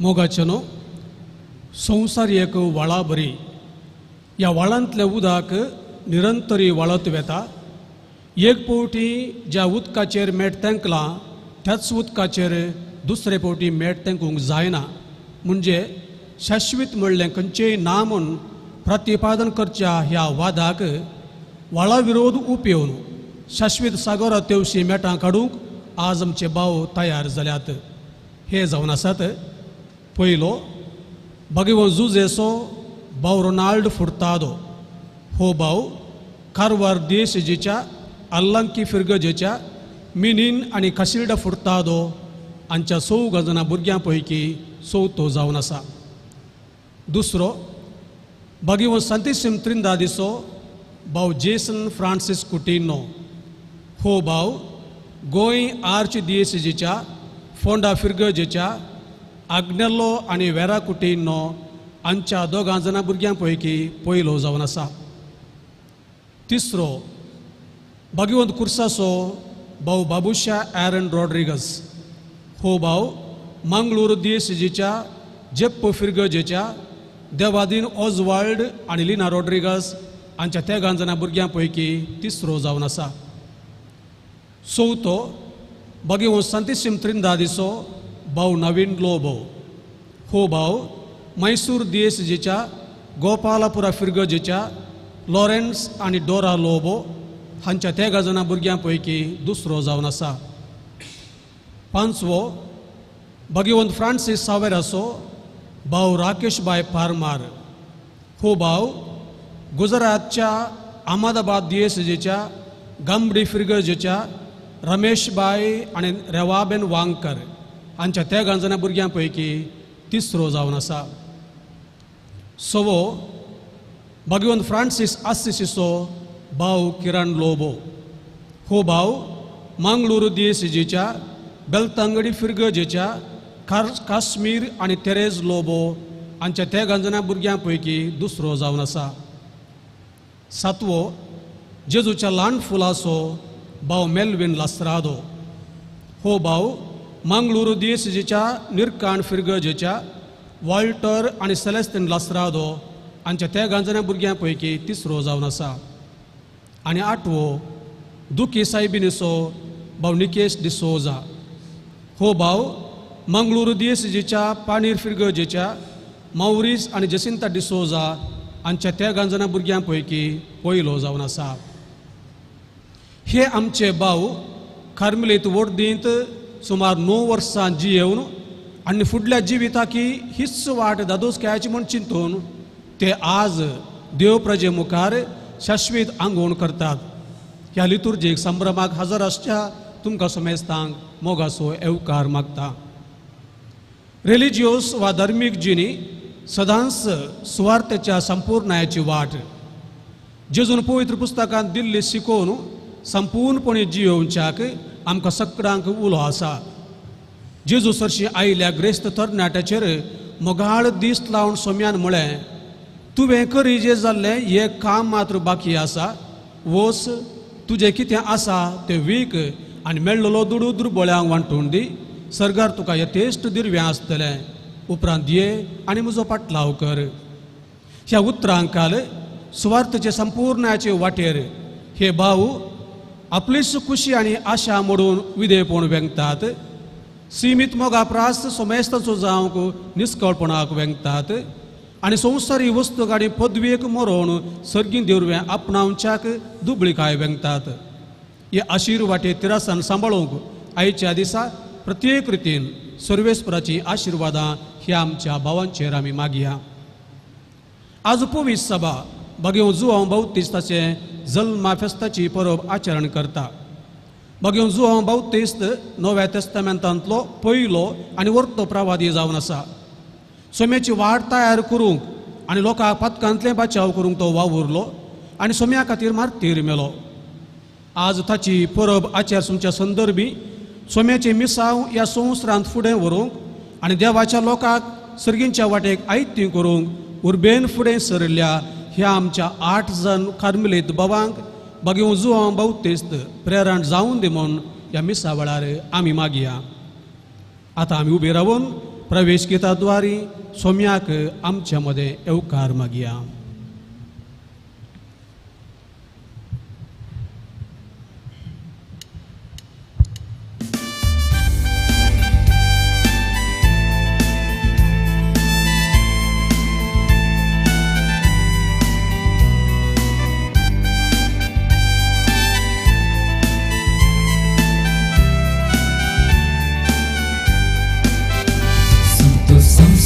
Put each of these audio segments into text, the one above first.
मोगाचनो संसार एक वळा बरी या वळांतल्या उदक निरंतरी वळत वेता. एक पावटी ज्या उदकाचेर मेट तेंकलां त्याच उदकाचेर दुसरे पावटी मेट तेंकूंक जायना. म्हणजे शाश्वीत म्हणलें खंयचेय ना म्हूण प्रतिपादन करच्या ह्या वादाक वळा विरोध उपेवन शाश्वीत सागरा तेवशी मेटां काडूंक आज आमचे भाव तयार जाल्यात. हे जावन आसात. पयलो भगवंत जुजेसो भाव रोनाल्ड फुर्तादो. हो भाव कारवार देशजेच्या अल्लांकी फिरगजेच्या मिनीन आनी काशिल्डा फुर्तादो हांच्या 4 जाणां भुरग्यां पैकी 4थो जावन आसा. दुसरो भगवंत सांतिसिम त्रिंदादीसो भाव जेसन फ्रांसीस कुटिनो. हो भाव गोंय आर्च दिएसीजेच्या फोंडा फिरगजेच्या आग्नेलो आनी वेरा कुटिनो हांच्या 2 जाणां भुरग्यां पैकी पयलो जावन आसा. तिसरो भगवंत कुर्सासो भाव बाबुशा एरन रॉड्रिगस. हो भाव मंगळूर दिएसीजेच्या जेप्पो फिरगजेच्या देवादीन ऑजवाल्ड आनी लिना रॉड्रिगस हांच्या 3 जाणां भुरग्यां पैकी तिसरो जावन आसा. चवथो भगवंत सांतिसिम त्रिंदादीसो भाव नवीन लोबो. हो भाव मैसूर दिएसीजेच्या गोपालपुरा फिरगजेच्या लॉरेन्स आनी डोरा लोबो हांच्या 3 जाणां भुरग्यां पैकी दुसरो जावन आसा. पांचवो भगवंत फ्रांसीस सावेरासो भाव राकेशबाय पारमार. हो भाव गुजरातच्या अहमदाबाद दिएसीजेच्या गांबडी फिरगजेच्या रमेशबाय आनी रेवाबेन वांकर हांच्या 3 जाणां भुरग्यां पैकी तिसरो जावन आसा. सवो भगवंत फ्रांसीस आसिसीसो भाव किरण लोबो. हो भाव मंगळूर दिएसीजेच्या बेलतांगडी फिरगजेच्या काश्मीर आनी तेरेज लोबो हांच्या 3 जाणां भुरग्यां पैकी दुसरो जावन आसा. सातवो जेजूच्या ल्हान फुलासो भाव मेल्विन लास्रादो. हो भाव मंगळूर दिएसीजेच्या निरकाण फिरगजेच्या वॉल्टर आनी सेलेस्टिन लास्रादो हांच्या 3 जाणां भुरग्यां पैकी तिसरो जावन आसा. आनी आठवो दुकी सायबिनिसो भाव निकेश डिसोजा. हो भाव मंगळूर दिएसीजेच्या पानीर फिरगजेच्या मौरीस आनी जसिंता डिसोजा हांच्या 3 जाणां भुरग्यां पैकी पयलो जावन आसा. हे आमचे भाव कार्मेलीत वर्दींत सुमार 9 वर्सां जियेवन आनी फुडल्या जिविताकी हीच वाट दादोसक्याची म्हूण चिंतून ते आज देव प्रजे मुखार शाश्वीत आंगवण करतात. ह्या लितुर्जेक संभ्रमाक हजर आसच्या तुमकां समेस्तांक मोगाचो येवकार मागता. रिलिजियोस वा धर्मीक जिणी सदांच सुवार्थेच्या संपूर्णायाची वाट जेजून पवित्र पुस्तकांत दिल्ली शिकोवन संपूर्णपणे जियोवच्याक आमकां सगळ्यांक उलो आसा. जेजू सरशी आयिल्ल्या ग्रेस्त तरणाट्याचेर मोगाळ दीस लावन सोम्यान म्हळें, तुवें करी जे जाल्लें एक काम मात्र बाकी आसा. वस तुजें कितें आसा तें वीक आनी मेळ्ळलो दुडू दुर्बळ्यांक वांटून दी. सर्गार तुका यथेश्ट दिर्वें आसतलें. उपरांत ये आनी म्हजो पाटलाव कर. ह्या उतरांकाल सुवार्थेचे संपूर्णाचे वाटेर हे भाव आपलीच खुशी आनी आशा मोडून विदेपण वेंगतात. सीमित मोगा प्रास्त सोमेस्ताचो जावंक निश्कळपणाक वेंगतात आनी संवसारी वस्तूक आनी पदवेक मरोवन सर्गी देवरवें आपणावच्याक दुबळीकाय वेंगतात. हे आशीर वाटे तिरासान सांबाळूंक आयच्या दिसा प्रत्येक रितीन सर्वेस्पराची आशिर्वादां ह्या आमच्या भावांचेर आमी मागया. आज पवीस सभा भगवंत जुआंव बावतिस्ताचे जल्मा फेस्ताची परब आचरण करता. भगवंत जुआंव बावतिस्त नव्या तेस्तामेंतांतलो पयलो आनी वर्तो प्रवादी जावन आसा. सोम्याची वाट तयार करूंक आनी लोकांक पथकांतले बचाव करूंक तो वावुरलो आनी सोम्या खातीर मार्तीर मेलो. आज ताची परब आचारसुमच्या संदर्भी सोम्याचे मिसांव ह्या संवसारांत फुडें व्हरूंक आनी देवाच्या लोकांक सर्गींच्या वाटेक आयत्ती करूंक उर्बेन फुडें सरल्या ह्या आमच्या 8 जण कार्मेलीत भावांक भगवंत जुआंव बावतिस्त प्रेरण जावन दी म्हूण ह्या मिसा वेळार आमी मागया. आतां आमी उबे रावन प्रवेश गीताद्वारे सोम्याक आमच्यामध्ये येवकार मागया.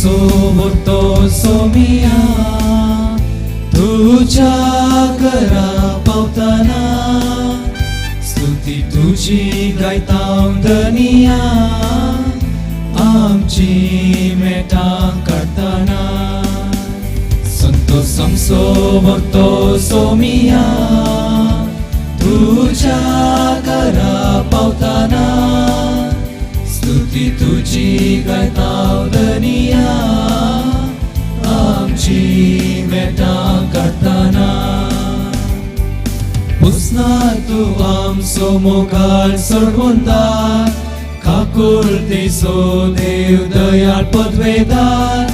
सोबतो सोमिया तुझ्या घरा पावताना स्तुती तुझी गायतावदनिया आमची मेटा करताना संतोषम सोबतो सोमिया तुझ्या घरा पावताना स्तुती तुझी गायतावदनिया आमची मेटा करताना पुसना तू आमचो मोगाळ सोडवंदार काकुळते सो देव दयाळ पदवेदार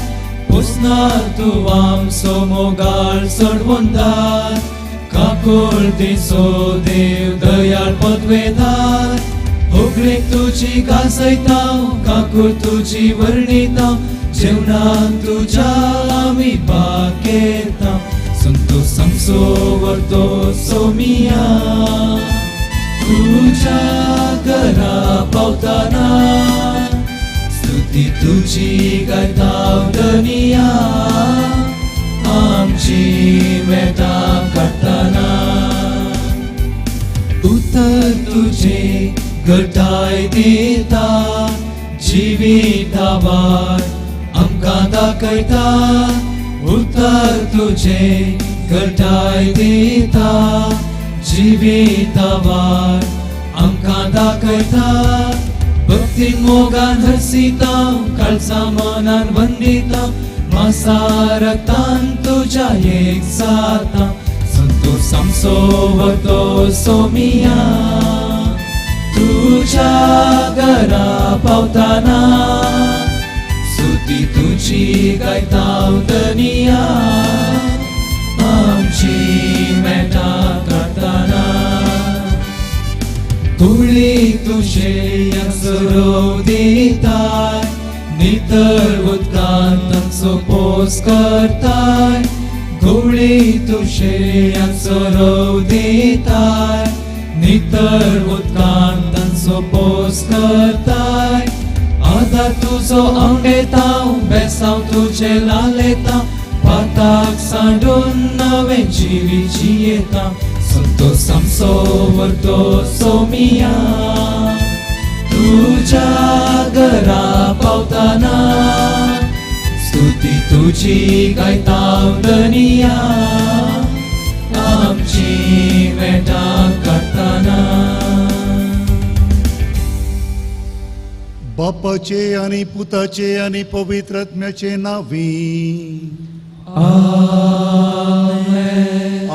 पुसना तू आमचो मोगाळ सोडवंदार काकुळते सो देव दयाळ पदवेदार होगळेक तुझी गाजयताव काकूळ तुझी वर्णिताव जेवणाक तुझ्या आमी भाग घेताव संतोषम सोबतो सोमिया तुझ्या घरा पावताना स्तुती तुझी गायतावदनिया आमची मेटा करताना उतर तुझे घटाय दिता जिवितावार आमकां दाखयता उतर तुझे घटाय दिता जिवितावार आमकां दाखयता भक्तीन मोगान हसिता काळजा मनान वंदिता मासा रक्तान तुझ्या एक जाता संतोषम सोबतो सोमिया तुझ्या घरा पावताना स्तुती तुझी गायतावदनिया आमची मेटा करताना तुळी तुझे यसरो दिताय नितळ उदकान तांचो पोस करताय गवळी तुझे यसरो दिताय नितळ उदकान तांचो पोस करताय आदार तुजो आंगेताव बेसांव तुझे लालेता पाताक सांडून नवे जिवी जियेता संतोषम सोबतो सोमिया तुझ्या घरा पावताना स्तुती तुझी गायतावदनिया आमची मेटा करताना बापाचे आणि पुताचे आणि पवित्र आत्म्याचे नावी आमेन.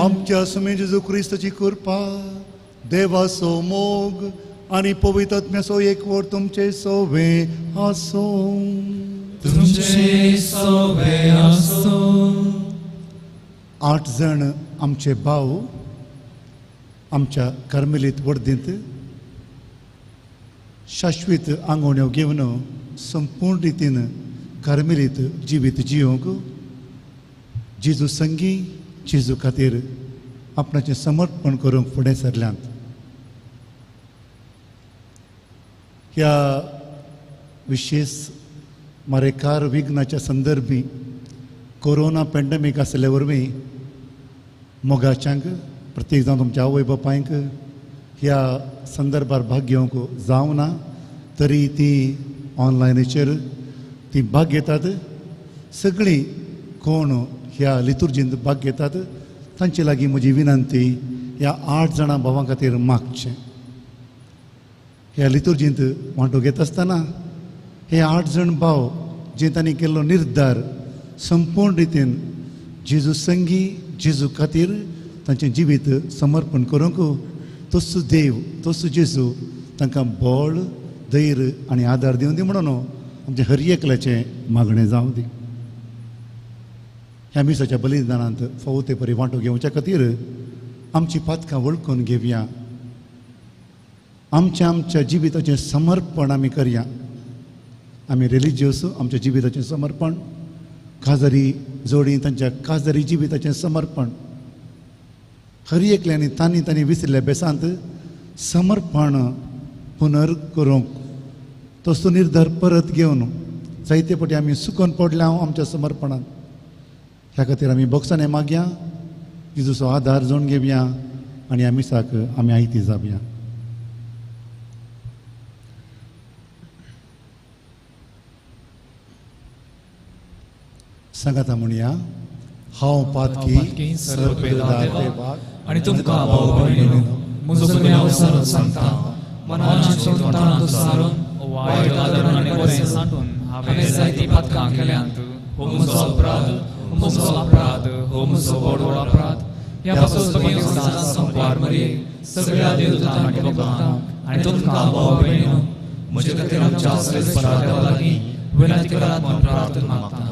आमच्या स्वामी जेजू ख्रिस्ताची कृपा देवाचो मोग आणि पवित्र आत्म्याचो एकवट तुमचे सोवे आसो. तुमचे सोवे आसो. 8 जण आमचे भाव आमच्या कार्मेलीत वर्दींत शाश्वत आंगवण्यो घेवन संपूर्ण रितीन कार्मेलीत जिवीत जियोंक जेजू संगी जेजू खातीर आपणाचें समर्पण करूंक फुडें सरल्यांत. ह्या विशेष मरेकार विघ्नाच्या संदर्भी कोरोना पॅन्डेमीक आसले वरवीं मोगाच्यांक प्रत्येक जावन तुमच्या आवय बापायंक ह्या संदर्भार भाग घेवंक जावं ना तरी ती ऑनलायनीचेर ती भाग घेतात. सगळीं कोण ह्या लितुर्जींत भाग घेतात तांचे लागीं म्हजी विनंती ह्या 8 जाणां भावां खातीर मागचें. ह्या लितुर्जींत वांटो घेत आसतना हे 8 जाण भाव जे तांणी केल्लो निर्धार संपूर्ण रितीन जेजू संगी जेजू खातीर तांचें जिवीत समर्पण करूंक तोच देव तोच जेजू तांकां बळ धैर्य आनी आदार दिवन दी म्हणून आमचे हर एकल्याचें मागणें जावं दी. ह्या मिसाच्या बलिदानांत फावो ते परी वांटो घेवच्या खातीर आमची पातकां वळखून घेवया. आमच्या जिविताचें समर्पण आमी करया. आमी रिलिजियस आमच्या जिविताचें समर्पण, काजारी जोडी तांच्या काजारी जिविताचें समर्पण, हर एकल्यांनी तांणी विसरिल्ल्या बेसांत समर्पण पुनर करूंक तसो निर्धार परत घेवन जायते फावटी आमी सुकोन पडल्या आमच्या समर्पणांत. ह्या खातीर आमी बोगसाने मागया, जेजूचो आदार जोडून घेवया आनी ह्या मिसाक आमी आयती जावया. सांगाता म्हणया, हांव पातकी सर्वपेदार देवाक आणि तुमकां भाव भयणीनो, म्हजो गुन्यांव सरत सांगता. मनाचें तोंडांत सारून वायट आदरण आनी बरें सांठून हांवें जायतीं पातकां केल्यांत. हो म्हजो अपराध, हो म्हजो व्हड अपराध. ह्या पासून संपार मरे सगळ्या देवतांक आनी भक्तांक आनी तुमकां भाव भयणीनो, म्हजे खातीर आमच्या सर्वेस्परा देवा लागीं विनंती करात म्हूण प्रार्थना मागता.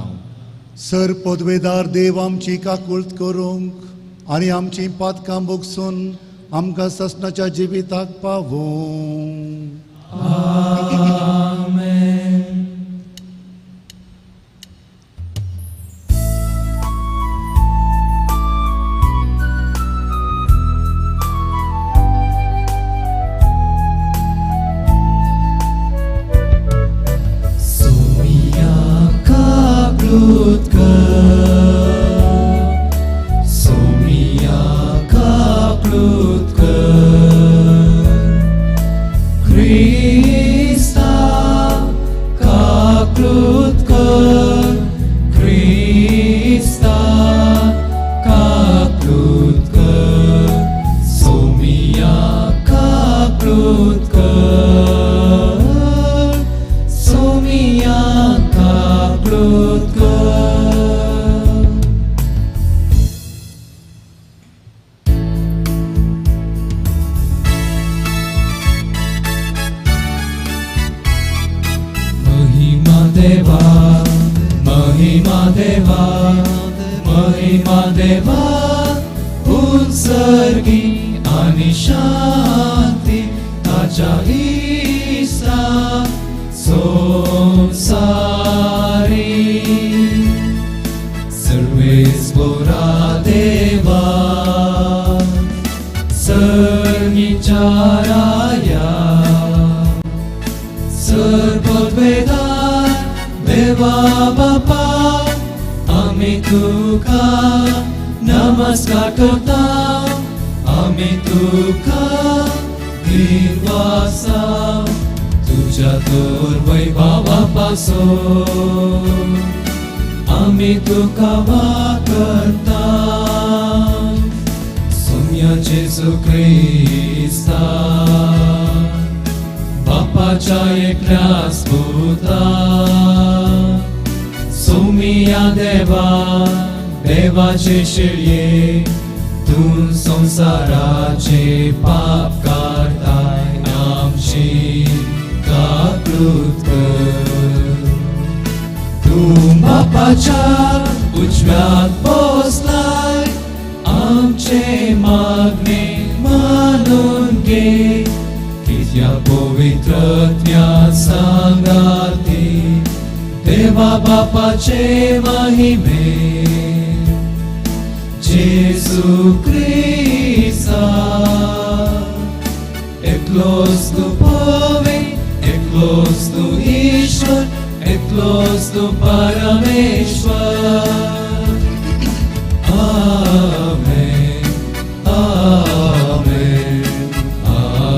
सर पदवेदार देव आमची काकुळट करूंक आनी आमची पातकां बोगसून आमकां ससनाच्या जिविताक पावूं. आमेन. देवाचे शिळये तूं संसाराचे पाप काढताय. आमची काकूळट कर. तूं बापाच्या उजव्याक बसलाय. आमचे मागणे मानून घे. कित्या पवित्रत्या सांगाती देवा बापाचे महिमे. Jesu Christa, eklos tu pove, eklos tu Ishwar, eklos tu Parameshwar. Amen, Amen, Amen.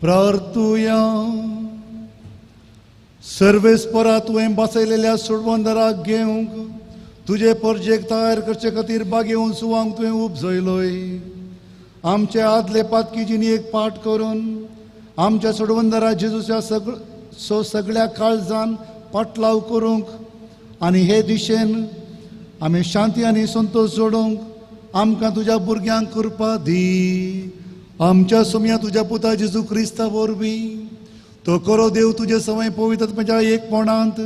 प्रार्थुया. सर्वेस्परा तुवें बसयलेल्या सुडवंदराक घेवंक तुजे परजेक तयार करचे खातीर बागेवन सुवांक तुवें उपजयलोय. आमचे आदले पातकीजीनी एक पाठ करून आमच्या सुडवंदरा जेजूच्या सगळ्या काळजान पाटलाव करूंक आनी हे दिशेन आमी शांती आनी संतोश जोडूंक आमकां तुज्या भुरग्यांक करपा दी आमच्या सुमया तुज्या पुता जेजू क्रिस्ता वरवीं तो करो देव तुजे सवय पवित्रत्वाच्या एकपणांत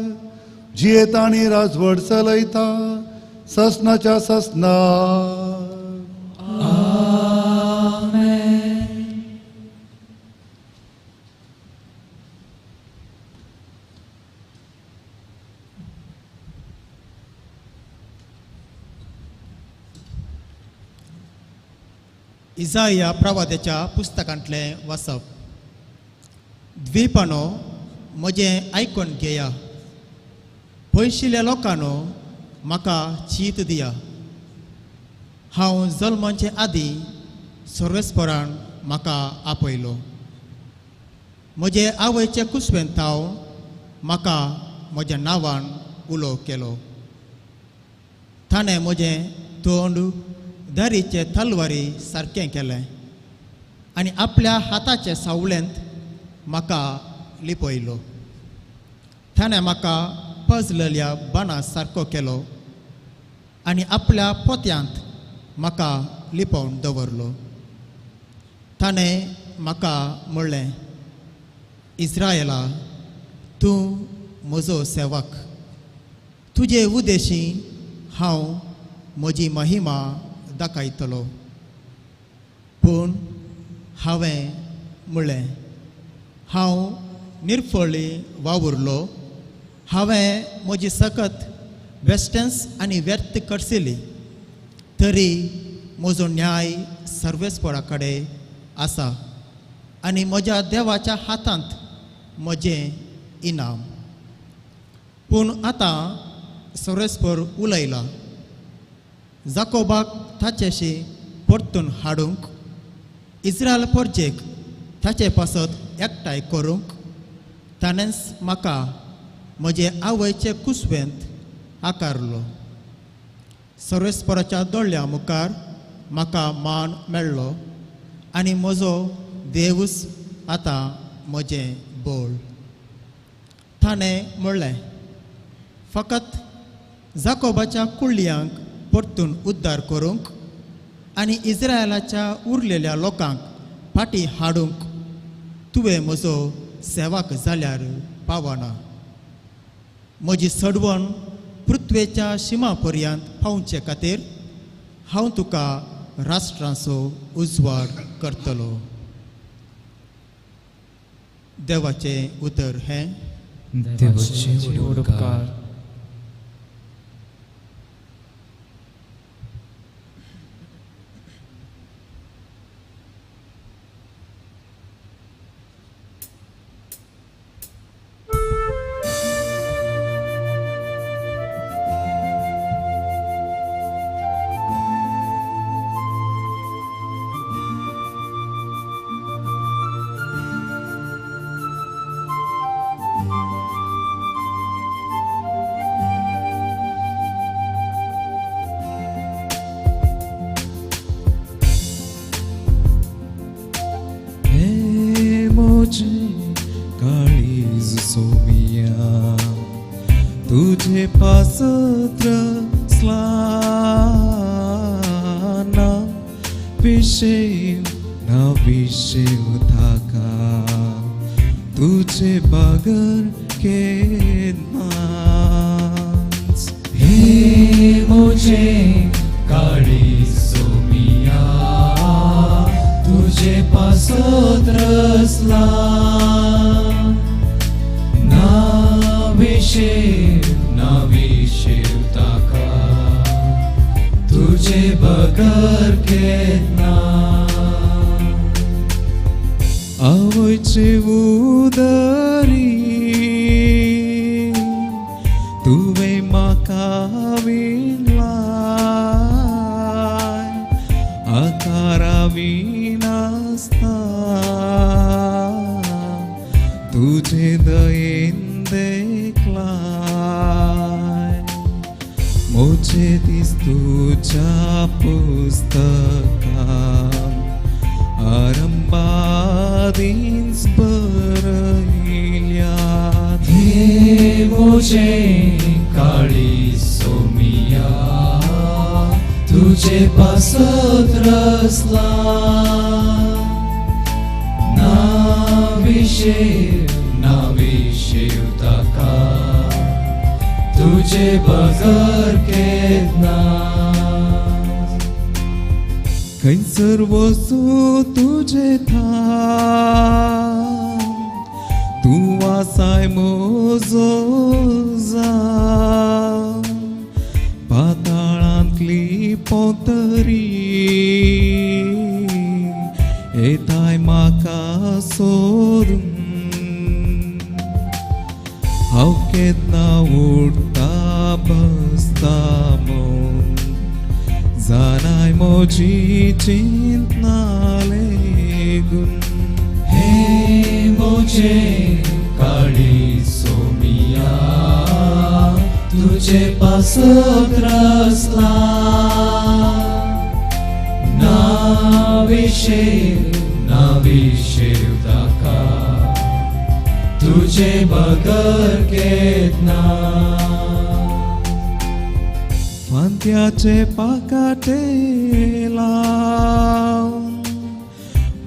जियेता आनी राजवट चलयता ससनाच्या ससना. इसाया प्रवाद्याच्या पुस्तकांतलें वाचप. द्वीपानो म्हजें आयकून घेया, पयशिल्ल्या लोकांनो म्हाका चीत दिया. हांव जल्माचे आदीं सर्वेस्परान म्हाका आपयलो. म्हजे आवयचे कुसवेंत हांव म्हाका म्हज्या नांवान उलो केलो. ताणें म्हजें तोंड दारीचे तलवारी सारकें केलें आनी आपल्या हाताचे सावळेंत म्हाका लिपयलो. ताणें म्हाका पजलेल्या बाणा सारको केलो आनी आपल्या पोत्यांत म्हाका लिपोवन दवरलो. ताणें म्हाका म्हणलें, इस्रायेला, तूं म्हजो सेवक. तुजे उद्देशी हांव म्हजी महिमा दाखयतलो. पूण हांवें म्हणलें, हांव निर्फळी वावुरलो. हांवें म्हजी सकत बेश्टेंस आनी व्यर्थ करसिली, तरी म्हजो न्याय सर्वेस्परा कडेन आसा आनी म्हज्या देवाच्या हातांत म्हजें इनाम. पूण आतां सर्वेस्पर उलयला. जाकोबाक ताचेशी परतून हाडूंक, इस्रायल परजेक ताचे पासत एकठांय करूंक ताणेंच म्हाका म्हजे आवयचे कुसवेंत आकारलो. सर्वेस्पराच्या दोळ्या मुखार म्हाका मान मेळ्ळो आनी म्हजो देवूच आतां म्हजें बोळ. ताणें म्हणलें, फकत जाकोबाच्या कुळ्यांक परतून उद्दार करूंक आनी इस्रायलाच्या उरलेल्या लोकांक फाटीं हाडूंक तुवें म्हजो सेवक जाल्यार पावना. म्हजी सडवण पृथ्वेच्या शिमा पर्यंत पावचे खातीर हांव तुका राष्ट्रांचो उजवाड करतलो. देवाचें उतर हें. देवाचे उपकार. काळीज सोमिया तुझे पासत्र स्लाना विषय ना विषय थाका तुझे बागर के नाच. हे मोजे काळी सोमिया तुझे पासत्र ना विषय ताका तुझे बगर केतना. आवयचे उदरी तुवें म्हाका विणलाय आकारा विनासता तुझे दयेन देखलाय. मोचे दीस तुझ्या पुस्तकान आरंभादींच बरयल्यात. हे मोजे काळी सोमिया तुझे पासत रसला नाविशेव ताका तुझे बगर केतना खंयसर वचू तुझे थांब तूं वासाय म्हजो जाम पाताळांतली पोतरी येताय म्हाका सोदून हांव केन्ना उठता बसता म्हूण जानाय म्हजी चिंतना लेगून हे मोजे काळी सोमिया तुझे पासत रसला नाविशेव ताका तुझे बगर केतना फांत्याचे पाकाटे लावन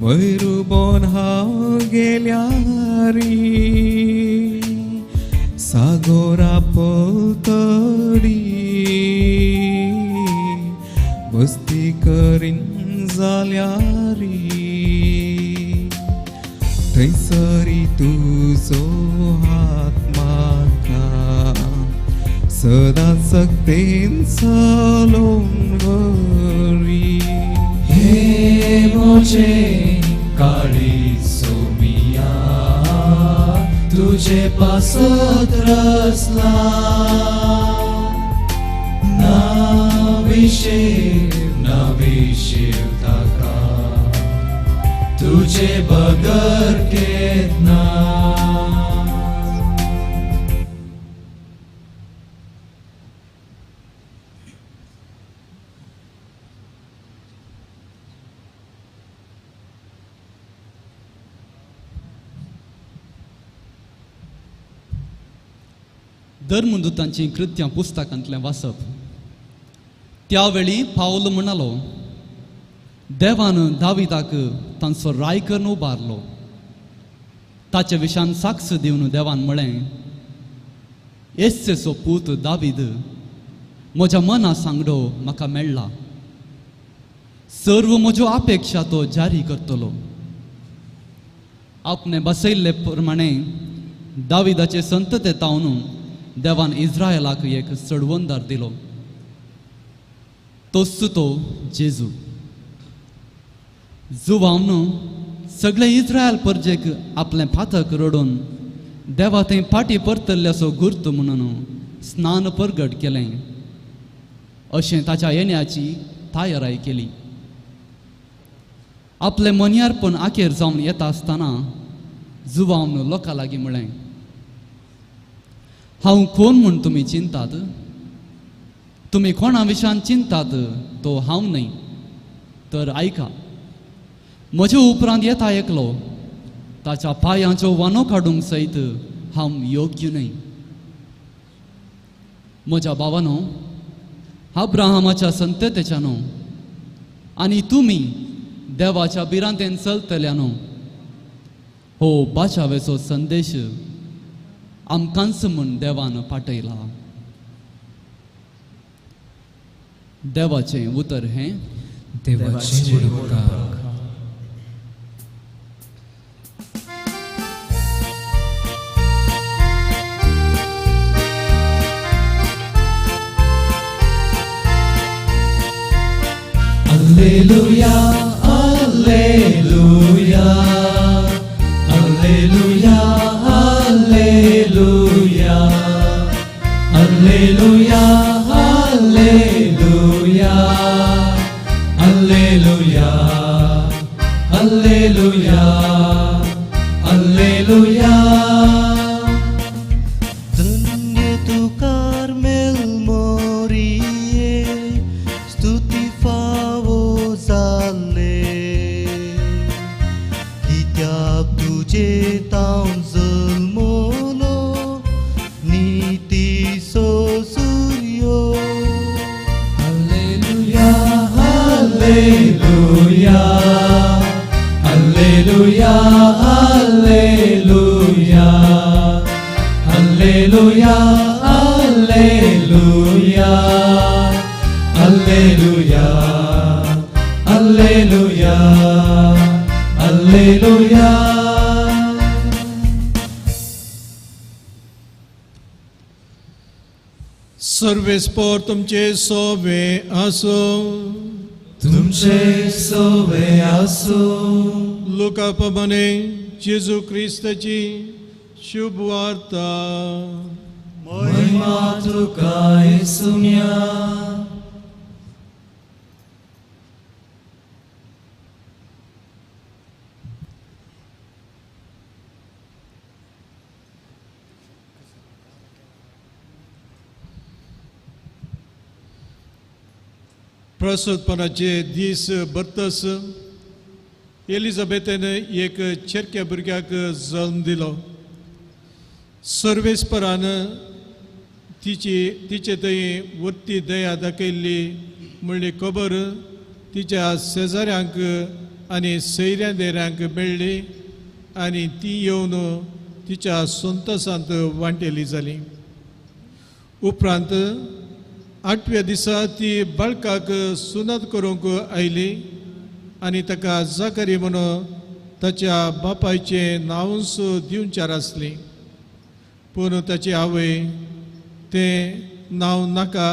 वैरुबोन हांव गेल्यारी सागोरा पलतडी बस्ती करीन जाल्यारी थंयसरी तुजो हात म्हाका सदां सक्तेन चलोवन व्हरी हे मोजे काळी सोमिया तुझे पासत रसला नाविशेव ताका तुझे बगर केतना धर्मदूतांची कृत्यां पुस्तकांतलें वाचप. त्यावेळी पावल म्हणालो, देवान दाविदाक तांचो रायकर उबारलो. ताचे विशान साक्ष दिवन देवान म्हळें, येसेचो पूत दावीद म्हज्या मना सांगडो म्हाका मेळ्ळा. सर्व म्हज्यो अपेक्षा तो जारी करतलो. आपणे बसयल्ले प्रमाणे दाविदाचे संतते तावन देवान इस्रायलाक एक चडवंदार दिलो. तोच तो जेजू. जुवावन सगळे इस्रायल परजेक आपले फातक रडोवन देवा थंय फाटी परतल्ल्याचो गुर्त म्हणून स्नान परगट केलें. अशें ताच्या येण्याची तयाराय केली. आपले मनियारपण आखेर जावन येता आसतना जुवावन लोकां लागीं म्हळें, हांव कोण म्हूण तुमी चिंतात? तुमी कोणा विशान चिंतात तो हांव न्हय, तर आयका. म्हजे उपरांत येता एकलो, ताच्या पांयाचो वानो काडूंक सयत हांव योग्य न्हय. म्हज्या भावानो, अब्राहमाच्या संततेच्यानो आनी तुमी देवाच्या बिरांतेन चलतल्यानो हो बाचावेचो संदेश आमकांच म्हूण देवान पाठयला. देवाचें उतर हें, देवाची उडवणूक. Alleluia, alleluia, alleluia, alleluia, alleluia, alleluia, alleluia, alleluia, alleluia. धन्य तू कार्मेल मोरिये स्तुती फावो जाले Alleluia, Alleluia, Alleluia, Alleluia, Alleluia, Alleluia, Alleluia, Alleluia. सर्वेस्पर तुमचे सोवे असो. तुमचे सोवे असो. लोकाप्रमाणे जेजू ख्रिस्ताची शुभ वार्ता. महिमा तुका येसुया. प्रसूतपणाचे दीस बरतस एलिझाबेथेने एक चेरक्या भुरग्याक जल्म दिलो. सर्वेस्परान तिचे थंय वरती दया दाखयल्ली म्हणली खबर तिच्या शेजाऱ्यांक आनी सैऱ्या देऱ्यांक मेळ्ळी आनी ती येवन तिच्या संतोसांत वांटेली जाली. उपरांत 8व्या दिसा ती बाळकाक सुनात करूंक आयली आनी ताका जाकरी म्हणून ताच्या बापायचें नांवच दिवचार आसली. पूण ताची आवय तें नांव नाका,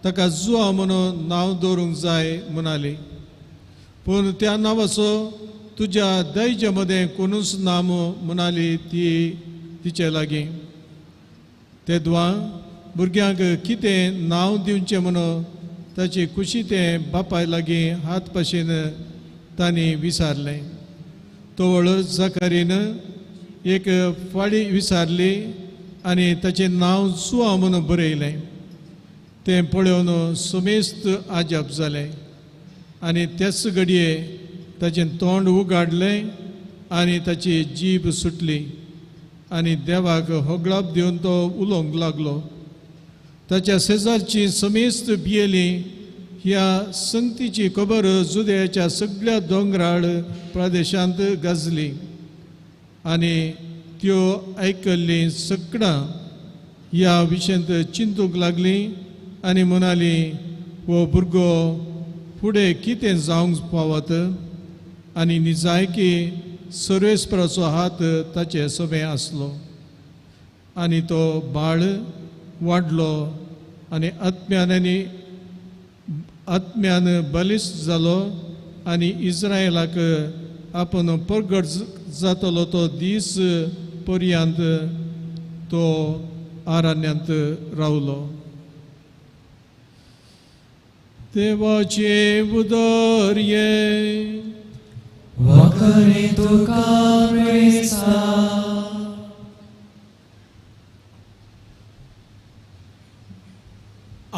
ताका जुआ म्हणून नांव दवरूंक जाय म्हणाली. पूण त्या नांवाचो तुज्या दैज मदें कोणूच ना म्हणाली ती तिचे लागीं. तेदवां भुरग्यांक कितें नांव दिवचें म्हणून ताची खुशी तें बापाय लागीं हात पाशेन तांणी विचारलें. तोवळ जाकारीन एक फाळी विचारली आनी ताचें नांव जुआ म्हणून बरयलें. तें पळोवन समेस्त आजाप जालें आनी तेच घडये ताचें तोंड उगाडलें आनी ताची जीब सुटली आनी देवाक होगळाप दिवन तो उलोवंक लागलो. ताच्या शेजारची समेस्त भियेली. ह्या संगतीची खबर जुदेयाच्या सगळ्या दोंगराळ प्रदेशांत गाजली आनी त्यो आयकल्लीं सगळां ह्या विशयांत चिंतूंक लागलीं आनी म्हणाली हो भुरगो फुडें कितें जावंक पावत. आनी निजायकी सर्वेस्पराचो हात ताचे सोबे आसलो आनी तो बाळ वाडलो आनी आत्म्यान बलिश्ट जालो आनी इस्रायलाक आपूण परगट जातलो तो दीस पर्यंत तो आरण्यांत रावलो. देवाचे उदर्ये वखरी तुका क्रिस्ता.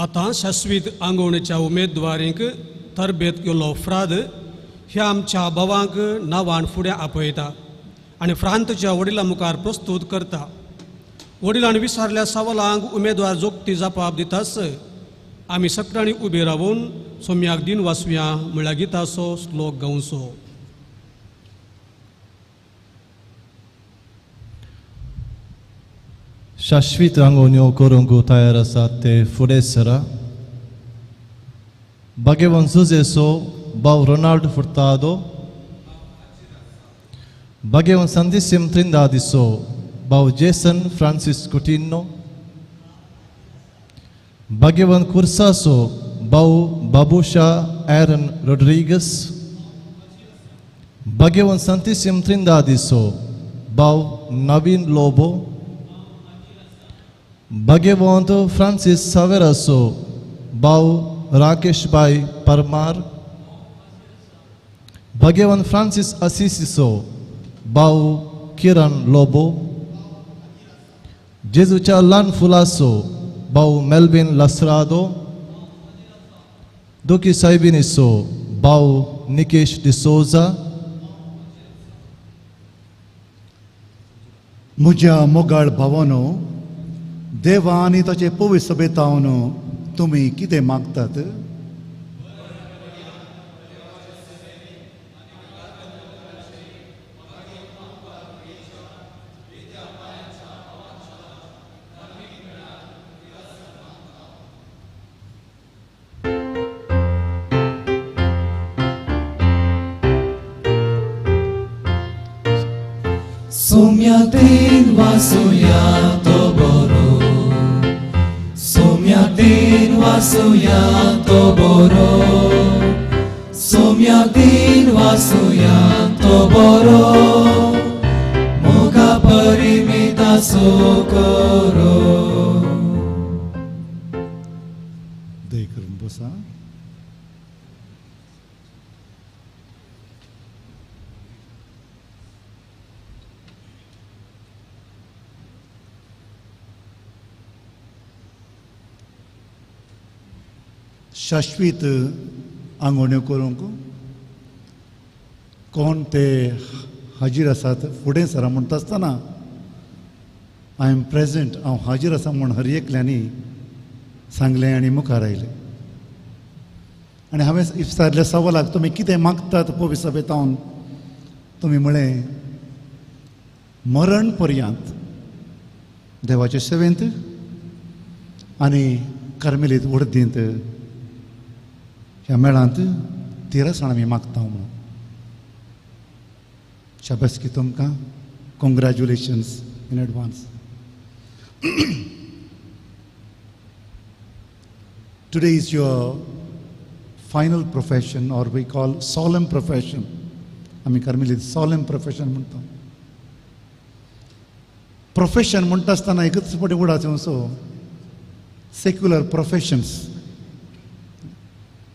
आतां शाश्वीत आंगवणेच्या उमेदवारीक तरबेत केलो फ्राद ह्या आमच्या भावांक नांवान फुडें आपयता आनी फ्रांतच्या वडिलां मुखार प्रस्तूत करता. वडिलांनी विचारल्या सवालांक उमेदवार जोगती जापाप दितास आमी सकाळीं उबे रावून सोम्याक दिन वाचुया म्हळ्यार गिताचो श्लोक गावचो. शाश्वीत रांगोन्यो करूंक तयार आसात ते फुडें सरा. Baghevan Suzeso, Bau Ronaldo Furtado, Baghevan Santissimo Trindadiso, Bau Jason Francis Coutinho, Baghevan Cursaso, Bau Babusha Aaron Rodrigues, Baghevan Santissimo Trindadiso, Bau Navin Lobo, Baghevanto Francis Saveraso, Bau Rakesh Bhai Parmar, Baghevan Francis Assisiso, Bau Kiran Lobo, Jesucha Lan Fulaso, Bau Melvin Lasrado, Duki Saibiniso, Bau Nikesh de Souza, म्हज्या मोगाळ भावानो, देवा आनी ताचे पवित्र सभेतावन तुमी कितें मागतात? सोम्यातेन वासुया तो बरो सोम्यातेन वासुया तो बरो सोम्यातेन वासुया तो बरो मोगा परिमिता सोकोरो दय करून बसा. शाश्वीत आंगवण्यो करूंक कोण ते हाजीर आसात फुडें सरा म्हणटा आसतना आय एम प्रेझेंट, हांव हाजीर आसा म्हूण हर एकल्यांनी सांगलें आनी मुखार आयलें. आनी हांवें विचारल्या सवालाक तुमी कितें मागतात पवित्र सभेंत हांव, तुमी म्हळें मरण पर्यंत देवाचे सेवेंत आनी कार्मेलीत उर्दींत ह्या मेळांत 13 आमी मागता म्हणून. शाबासकी तुमकां, congratulations in advance. Today is your final profession, or we call solemn profession. आमी कार्मेलीत solemn profession म्हणटा. प्रोफेशन म्हणटा आसतना एकच फावटी उडाचें असो secular professions.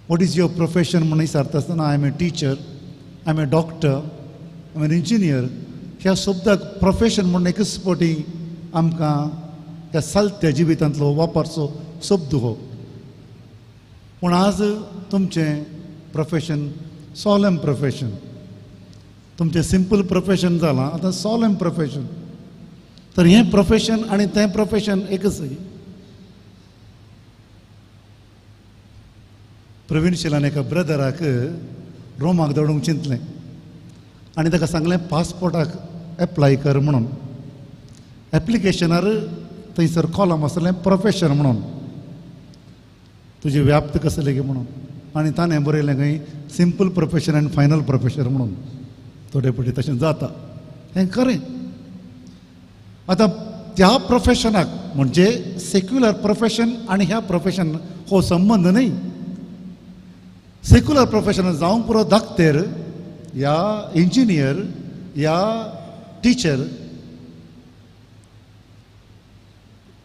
What is your profession म्हणून विचारता आसतना I am a teacher, I am a doctor, I am an engineer. ह्या शब्दाक प्रोफेशन म्हणून एकच फावटी आमकां ह्या सालत्या जिवितांतलो वापरचो शब्द हो. पूण आज तुमचें प्रोफेशन सोलेम प्रोफेशन. तुमचें सिंपल प्रोफेशन जालां, आतां सोलेम प्रोफेशन. तर हें प्रोफेशन आनी तें प्रोफेशन एकच. प्रवीण शिलान एका ब्रदराक रोमाक धाडूंक चिंतलें आनी ताका सांगलें पासपोर्टाक एप्लाय कर म्हणून. एप्लिकेशनार थंयसर कॉलम आसलें प्रोफेशन म्हणून, तुजी व्याप्त कसली गे म्हणून. आनी ताणें बरयलें खंय सिंपल प्रोफेशन आनी फायनल प्रोफेशन म्हणून. थोडे फावटी तशें जाता, हें खरें. आतां त्या प्रोफेशनाक म्हणजे सेक्युलर प्रोफेशन आनी ह्या प्रोफेशन हो संबंद न्ही. सेक्युलर प्रोफेशन जावंक पुरो धाकटेर या इंजिनियर या टीचर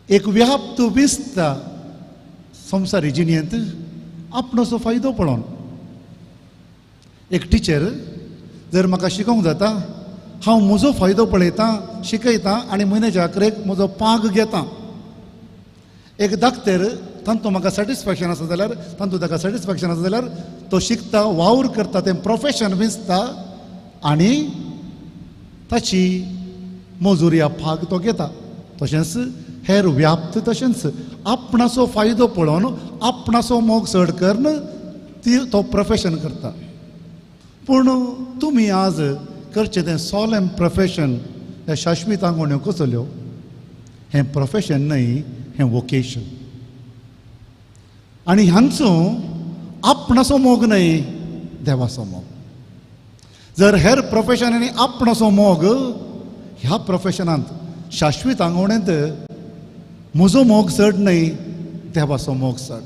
एक व्याप्त विस्ता संवसारी जिणेंत आपणोचो फायदो पळोवन. एक टीचर जर म्हाका शिकोवंक जाता, हांव म्हजो फायदो पळयतां, शिकयतां आनी म्हयन्याच्या अखेरेक म्हजो पाग घेतां. एक धाकटेर तांतूं म्हाका सॅटिस्फॅक्शन आसा जाल्यार, तांतूं ताका सॅटिस्फॅक्शन आसा जाल्यार तो शिकता, वावर करता, तें प्रोफेशन विसता आनी ताची मजुरी पाग तो घेता. तशेंच हेर व्याप्त तशेंच आपणाचो फायदो पळोवन आपणाचो मोग चड करन तो प्रोफेशन करता. पूण तुमी आज करचें तें सोलेम प्रोफेशन, हे शाश्वीत आंगवण्यो कसल्यो, हें प्रोफेशन न्हय, हें वोकेशन. आनी हांचो आपणाचो मोग न्हय, देवाचो मोग. जर हेर प्रोफेशनांनी आपणाचो मोग, ह्या प्रोफेशनांत शाश्वीत आंगवण्यांत म्हजो मोग चड न्हय, देवाचो मोग चड.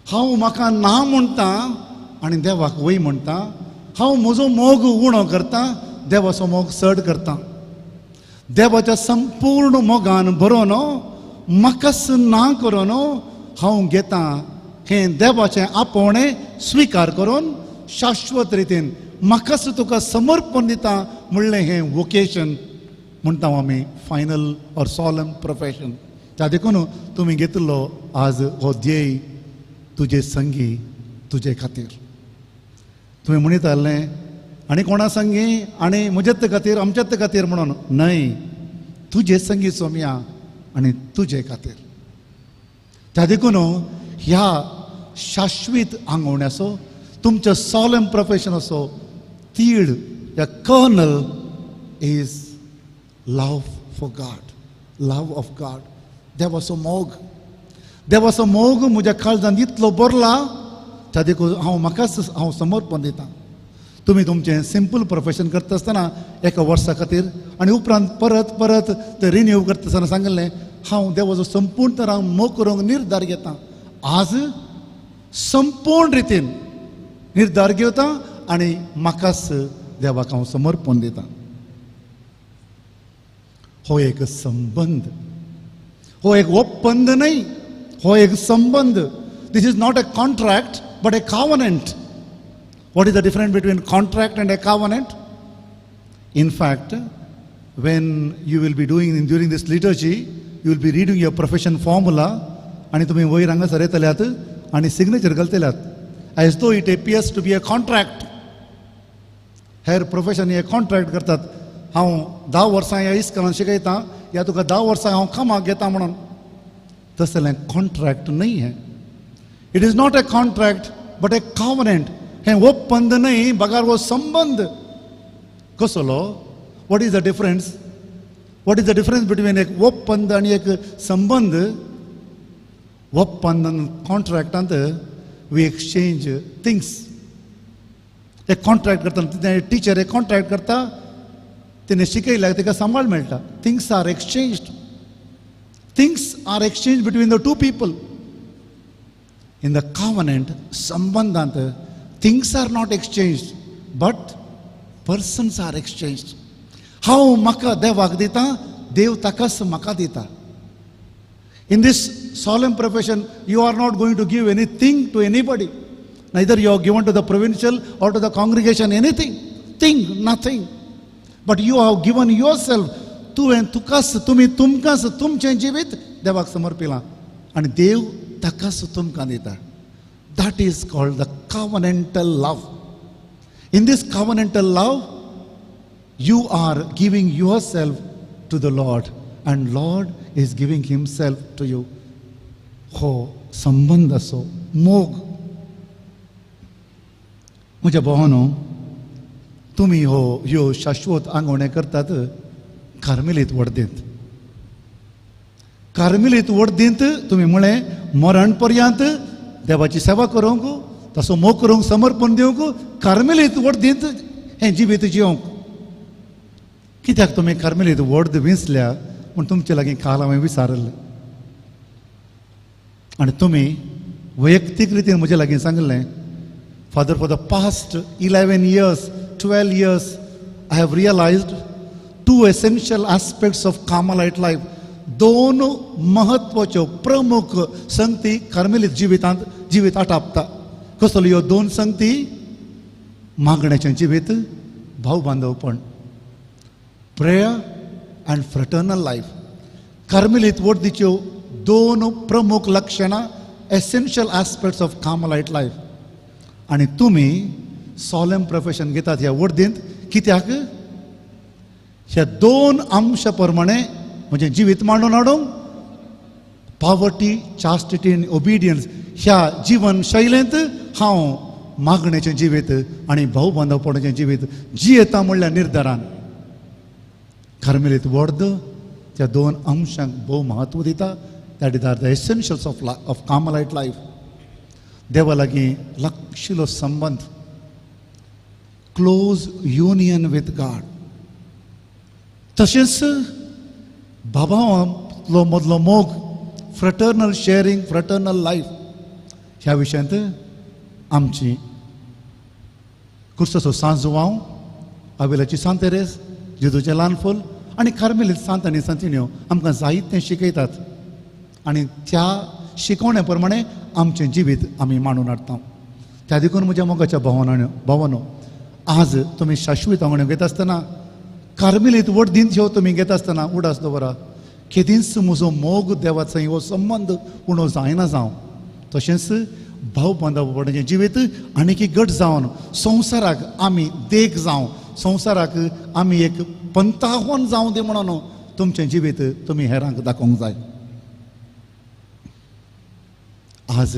हांव म्हाका ना म्हणटा आनी देवाक वय म्हणटा. हांव म्हजो मोग उणो करतां, देवाचो मोग चड करतां. देवाच्या संपूर्ण मोगान भरोवन म्हाकाच ना करून हांव घेतां. हें देवाचें आपोवणें स्विकार करून शाश्वत रितीन म्हाकाच तुका समर्पण दिता म्हणलें हें वोकेशन म्हणटा आमी फायनल ऑर सोलम प्रोफेशन. त्या देखून तुमी घेतिल्लो आज हो ध्येय तुजे संगी तुजे खातीर. तुवें म्हणितालें आनी कोणा संगी आनी म्हजेच खातीर आमचेच खातीर म्हणून न्हय, तुजे संगी सोम्या आनी तुजे खातीर. त्या देखून ह्या शाश्वीत आंगवण्याचो तुमच्या सोलम प्रोफेशनाचो तीड या kernel is love for God, love of God. देवाचो मोग, देवाचो मोग म्हज्या काळजांत इतलो भरला, त्या देखून हांव म्हाकाच हांव समर्पण दितां. तुमी तुमचें सिंपल प्रोफेशन करता आसतना एका वर्सा खातीर आनी उपरांत परत परत ते रिन्यू करता आसतना सांगलें हांव देवाचो संपूर्ण तरां मोग करूंक निर्धार घेता. आज संपूर्ण रितीन निर्धार घेता आनी म्हाकाच देवाक हांव समर्पण दिता. हो एक संबंध, हो एक ओपंद न्हय, हो एक संबंध. This is not a contract but a covenant. What is the difference between contract and a covenant? In fact, when you will be during this liturgy, you will be reading your profession formula आणि तुम्ही वयर हांगासर येतल्यात आनी signature घालतल्यात as though it appears to be a contract. हेर profession हे contract करतात. हांव 10 वर्सां ह्या इस्कॉलान शिकयतां या तुका 10 वर्सां हांव कामाक घेता म्हणून. तसलें कॉन्ट्रॅक्ट न्हय हें. It is not a contract but a covenant. हे ओपंद न्हय बगार हो संबंध. कसलो? What is the difference? What is the difference between एक ओपंद आनी एक संबंध? ओपंद कॉन्ट्रॅक्टांत वी एक्सचेंज थिंग्स. एक कॉन्ट्रॅक्ट करता टिचर एक कॉन्ट्रॅक्ट करता तिने शिकयल्याक ताका सांबाळ मेळटा. Things are exchanged. Things are exchange between the two people. In the covenant संबंधांत things are not exchanged but persons are exchanged. हांव म्हाका देवाक दिता, देव ताकाच म्हाका दिता. In this solemn profession you are not going to give anything to anybody. Neither you are given to the provincial or to the congregation anything. Thing, nothing. But you have given yourself. तुकाच तुमी तुमकांच तुमचें जिवीत देवाक समर्पिलां आनी देव ताकाच तुमकां दिता. That is called the covenantal love. In this covenantal love, you are giving yourself to the Lord and Lord is giving himself to you. हो संबंध असो, मोग. म्हज्या भावानो, तुमी हो ह्यो शाश्वत आंगवणे करतात कार्मेलीत वर्देंत. कार्मेलीत वर्देंत तुमी म्हळें मरण पर्यंत देवाची सेवा करूंक, तसो मोग करूंक, समर्पण दिवंक, कार्मेलीत वर्देंत हें जिवीत जिवंक. कित्याक तुमी कार्मेलीत वर्द विसल्या म्हूण तुमचे लागीं काल हांवें विचारलें आनी तुमी वैयक्तीक रितीन म्हजे लागीं सांगलें father for the past 11 years 12 years I have realized 2 essential aspects of Carmelite life. 2 महत्वाच्यो प्रमुख संगती कार्मेलीत जिवीत आटापता. कसलो ह्यो 2 संगती? मागण्याचें जिवीत, भाव बांदवपण. Prayer and fraternal life. कार्मेलीत वर्दीच्यो 2 प्रमुख लक्षणां, essential aspects of Carmelite life. आनी तुमी सोलेम प्रोफेशन घेतात ह्या वर्दींत. कित्याक? ह्या 2 अंशा प्रमाणे म्हणजे जिवीत मांडून हाडूंक पॉवर्टी, चास्टिटी आनी ओबिडियन्स ह्या जीवन शैलेंत हांव मागणेचें जिवीत आनी भाव बांदवपणाचें जिवीत जियेता म्हणल्या निर्धारान. कार्मेलीत वर्द त्या 2 अंशांक भोव महत्व दिता. That is are the essentials of Carmelite life. देवा लागीं लागशिल्लो संबंध, क्लोज युनियन विथ गॉड. तशेंच बाबांतलो मदलो मोग, फ्रेटर्नल शेअरिंग, फ्रेटर्नल लायफ ह्या विशयांत आमची कुर्सोचो सांत जुवांव, आविलाची सांत तेरेस, जेजूचें ल्हान फूल आनी कार्मेलीत सांत आनी सांतिण्यो आमकां जायतें शिकयतात आनी त्या शिकवण्या प्रमाणे आमचें जिवीत आमी मांडून हाडटा. त्या देखून म्हज्या मोगाच्या भावानो, आज तुमी शाश्वत आंगण्यो घेता आसतना, कार्मेलीत वर्दींत ह्यो तुमी घेता आसतना उडास दवरा. केदींच म्हजो मोग देवाचो हो संबंध उणो जायना जावं. तशेंच भाव बांदवपणाचें जिवीत आनीक घट जावन संवसाराक आमी देख जावं, संवसाराक आमी एक पंथावन जावं दी म्हणून तुमचें जिवीत तुमी हेरांक दाखोवंक जाय. आज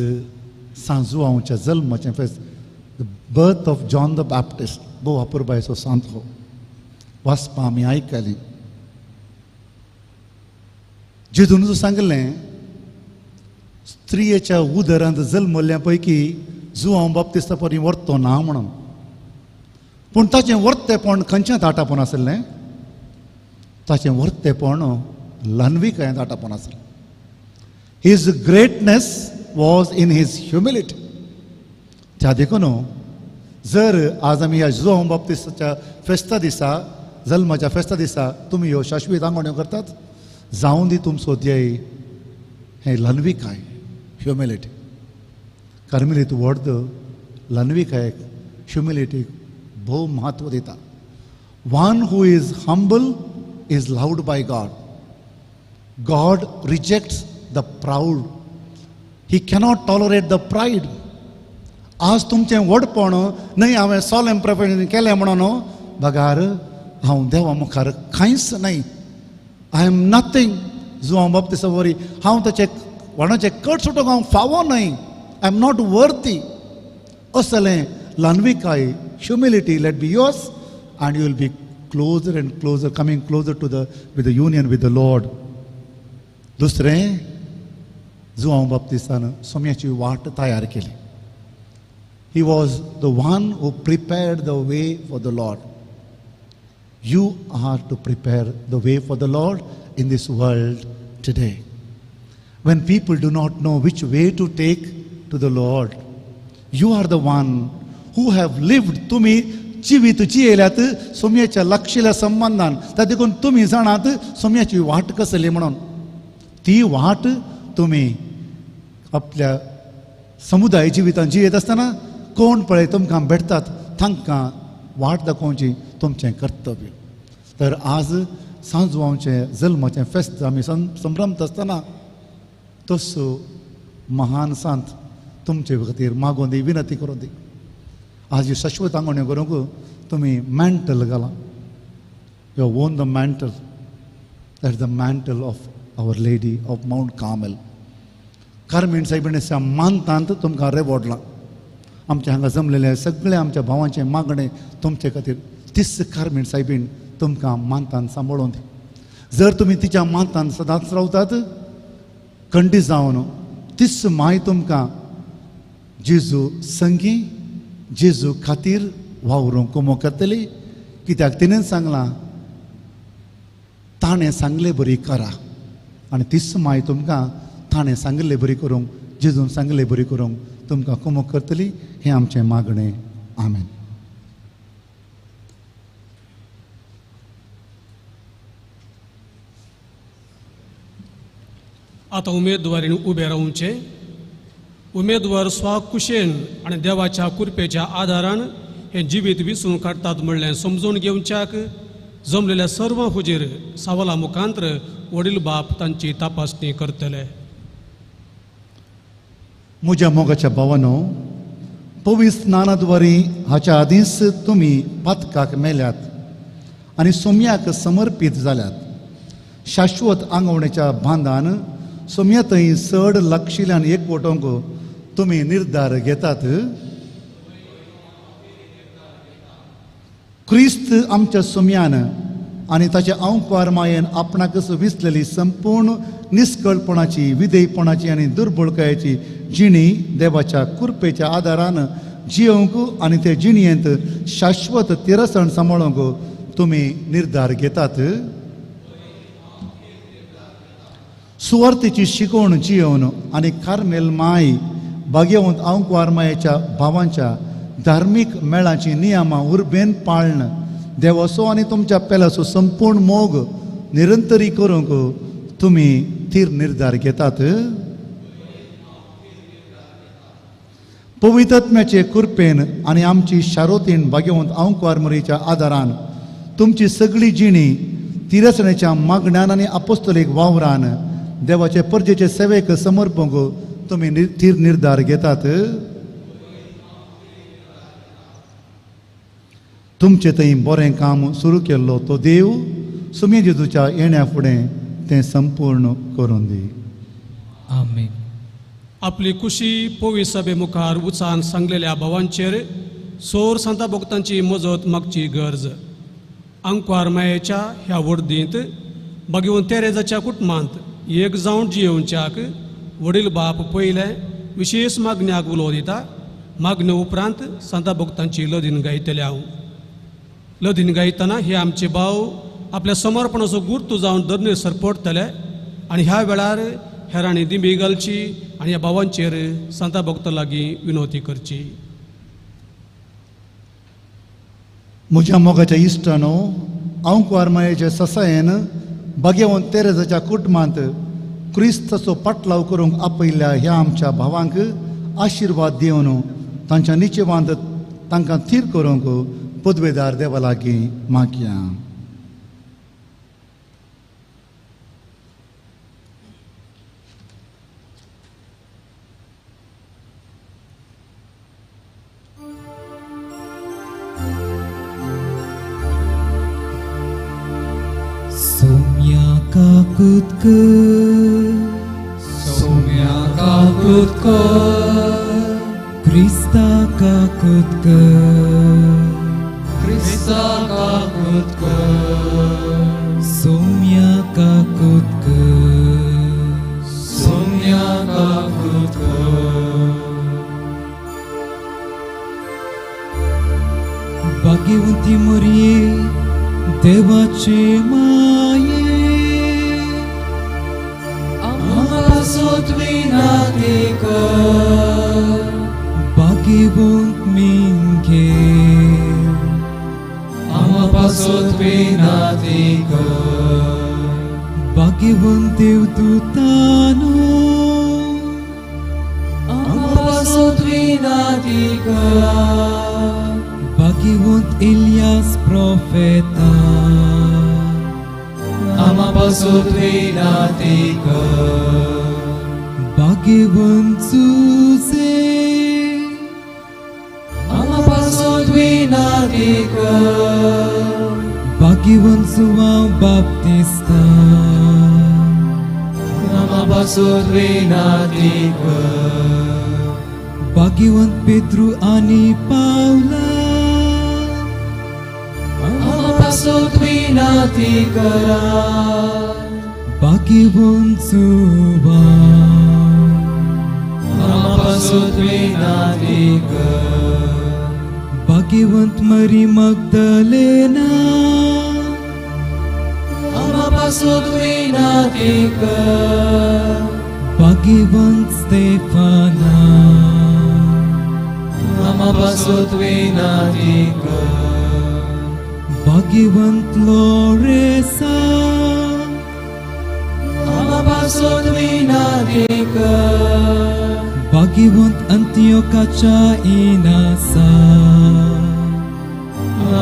सांजुआंवच्या जल्माचें फेस्त, the birth of John the Baptist, भोव अपुरबायचो सांत हो वाचपा आमी आयकली. जेजून सांगलें स्त्रियेच्या उदरांत जल्मल्ल्या पैकी जुआंव बाप्तिस्ता परी वर्तो ना म्हणून. पूण ताचें वर्तेपण खंयचें ताटापण आसलें? ताचें वर्तेपण ल्हानविकायेंत ताटापण आसलें. His greatness was in his humility. त्या देखून जर आज आमी ह्या जोहन बाप्तिस्ताच्या फेस्ता दिसा, जल्माच्या फेस्ता दिसा तुमी ह्यो शाश्वीत आंगवण्यो करतात, जावं दी तुमचो ध्येय हें ल्हानविकाय, ह्युमिलिटी. कार्मेलीत वर्द ल्हानविकायेक, ह्युमिलिटीक भोव म्हत्व दिता. One who is humble is loved by God. God rejects the proud. He cannot tolerate the pride. आज तुमचें व्हडपण न्हय हांवें सोलें प्रोफेशन केलें म्हणून बगार हांव देवा मुखार कांयच न्हय, I am nothing. Johan Baptista वरी हांव ताचे कोणाचें कट सुटोवंक हांव फावो न्हय, आय एम नॉट वर्ती. असलें ल्हानविकाय, humility let be yours and you will be closer and closer, coming closer to with the union with the Lord. दुसरें, जोहन बाप्तिस्तान सोम्याची वाट तयार केली. He was the one who prepared the way for the Lord. You are to prepare the way for the Lord in this world today. When people do not know which way to take to the Lord, you are the one who have lived. तुम्ही जिवीत जियेल्यात सोम्याच्या लागशिल्ल्या संबंधान, त्या देखून तुम्ही जाणात सोम्याची वाट कसली म्हणून. ती वाट तुम्ही आपल्या समुदाय जिवितांत जियेत आसतना कोण पळय तुमकां भेटतात तांकां वाट दाखोवची तुमचें कर्तव्य. तर आज सांजवांचें जल्माचें फेस्त आमी संभ्रमत आसतना तसो महान सांत तुमचे खातीर मागोवन दी, विनंती करून दी. आज ह्यो शाश्वत आंगवण्यो करूंक तुमी मॅन्टल घाला. You won the mantle, that the mantle of our lady of Mount Carmel. Carmel सायबिणेच्या मानतांत तुमकां रेवॉर्डलां. आमच्या हांगा जमलेले सगळे आमच्या भावांचें मागणें तुमचे खातीर तीच कार्मेल सायबीण तुमकां मानतान सांबाळून दी. जर तुमी तिच्या मानतान सदांच रावतात खंडी जावन तीच माय तुमकां जेजू संगी, जेजू खातीर वावरूंक कुमो करतली. कित्याक तिणें सांगलां ताणें सांगलें बरी करा, आनी तीच माय तुमकां ताणें सांगलें बरी करूंक, जेजून सांगलें बरी करूंक तुमकां कुमो करतली. हें आमचें मागणें. आमेन. आता उमेदवारीन उबे रावचे. उमेदवार स्वाकुशेन आणि देवाच्या कृपेच्या आदारान हे जिवीत विसरून काडटात म्हणलें समजून घेवच्याक जमलेल्या सर्व हुजेर सवाला मुखांतर वडील बाप तांची तपासणी करतले. म्हज्या मोगाच्या भावानो, पवित्र स्नानाद्वारी हाच्या आदींच तुमी पातकाक मेल्यात आनी सोम्याक समर्पीत जाल्यात. शाश्वत आंगवणेच्या बांदान सोम्यातय चड लागशिल्ल्यान एकवटोवंक तुमी निर्धार घेतात. क्रिस्त आमच्या सोम्यान आनी ताच्या अंकार मायेन आपणाकच विसलेली संपूर्ण निश्कळपणाची, विधेयपणाची आनी दुर्बळकायेची जिणी देवाच्या कृपेच्या आदारान जियोवंक आनी ते जिणयेंत शाश्वत तिरसण सांबाळूंक तुमी निर्धार घेतात. सुवार्थेची शिकवण जियोवन आनी कार्मेल माय भाग्यवंत अंकार मायेच्या भावांच्या धार्मीक मेळांची नियमां उर्बेन पाळण देवाचो आनी तुमच्या पेलाचो संपूर्ण मोग निरंतरी करूंक तुमी थीर निर्धार घेतात. पवित्रत्म्याचे कृपेन आनी आमची शारोतीन भाग्यवंत अंकार मरीच्या आदारान तुमची सगळी जिणी तिरसणेच्या मागण्यान आनी आपोस्तलीक वावरान देवाचे परजेचे सेवेक समर्पूंक तुमी थीर निर्धार घेतात. तुमचे थंय बरें काम सुरू केल्लो तो देव सुमे जेजूच्या येण्या फुडें तें संपूर्ण करून दी. आमेन. आपली कुशी पवित्र सभे मुखार उचान सांगलेल्या भावांचेर सोर संता भक्तांची मजत मागची गरज. अंकार मायेच्या ह्या वर्दींत भगवंत तेरेजाच्या कुटुंबांत एक जावन जियोवच्याक वडील बाप पयलें विशेष मागण्याक उलो दिता. मागणे उपरांत संता भक्तांची लदीन गायतले हांव. लदीन गायतना हे आमचे भाव आपल्या समर्पणाचो गुर्तू जावन धर्नीर सरपडतले आनी ह्या वेळार हेरांनी दिंबी घालची आनी ह्या भावांचेर संता भक्ता लागीं विनवती करची. म्हज्या मोगाच्या इश्टानो, हांव कुवारमायेच्या ससायेन भगवंत तेरेजाच्या कुटुंबांत क्रिस्ताचो पाटलाव करूंक आपयल्ल्या ह्या आमच्या भावांक आशिर्वाद दिवन तांच्या निचेवांत तांकां थीर करूंक पदवेदार देवा लागीं मागया. Somya kakutko Krista kakutko Krista kakutko Somya kakutko Somya kakutko Bhagyavanti मरिये देवाचे माये Amasut vinatiko भाग्यवंत मिंगे Amapasut vinatiko भाग्यवंत देवदूतानो Amapasut vinatiko भाग्यवंत इलियास profeta Amapasut vinatiko भाग्यवंत सुसे Amapasut vinatiko भाग्यवंत João Baptista Amapasut vinatiko भाग्यवंत Pedro आणि Paula Amapasut vinatiko भाग्यवंत João Amapasut vinatiko भाग्यवंत Mary Magdalena Amapasut vinatiko भाग्यवंत Stefana Amapasut vinatiko भाग्यवंत Loresa Amapasut vinatiko भाग्यवंत Antiochaच्या Inasa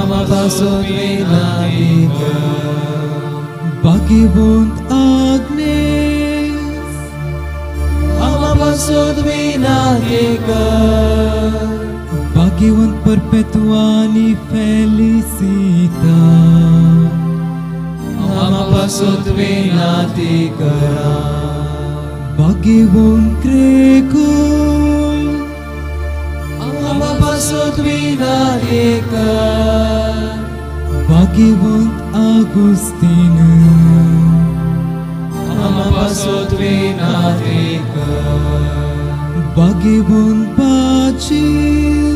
Amapasut vinatiko भाग्यवंत Agnes Amapasut vinatiko भाग्यवंत Perpetua आणि Felicita Amapasut vinatiko भाग्यवंत Gregor Amapasut vinatiko भाग्यवंत Agustino Amapasut vinatiko भाग्यवंत Bajil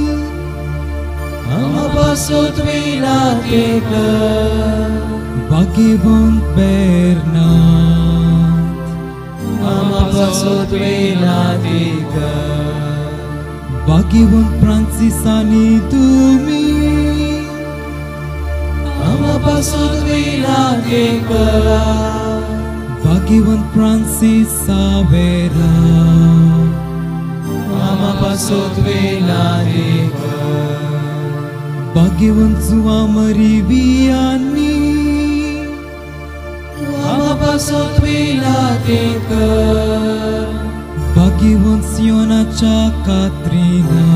Amapasut vinatiko भाग्यवंत Bernard Amapasut vinatiko भाग्यवंत Francis आणि तुम्ही Amapasut vinatiko भाग्यवंत Francis Savera Amapasut vinatiko भाग्यवंत João Maria Vianney Amapasut vinatiko भाग्यवंत Sionaच्या Katrina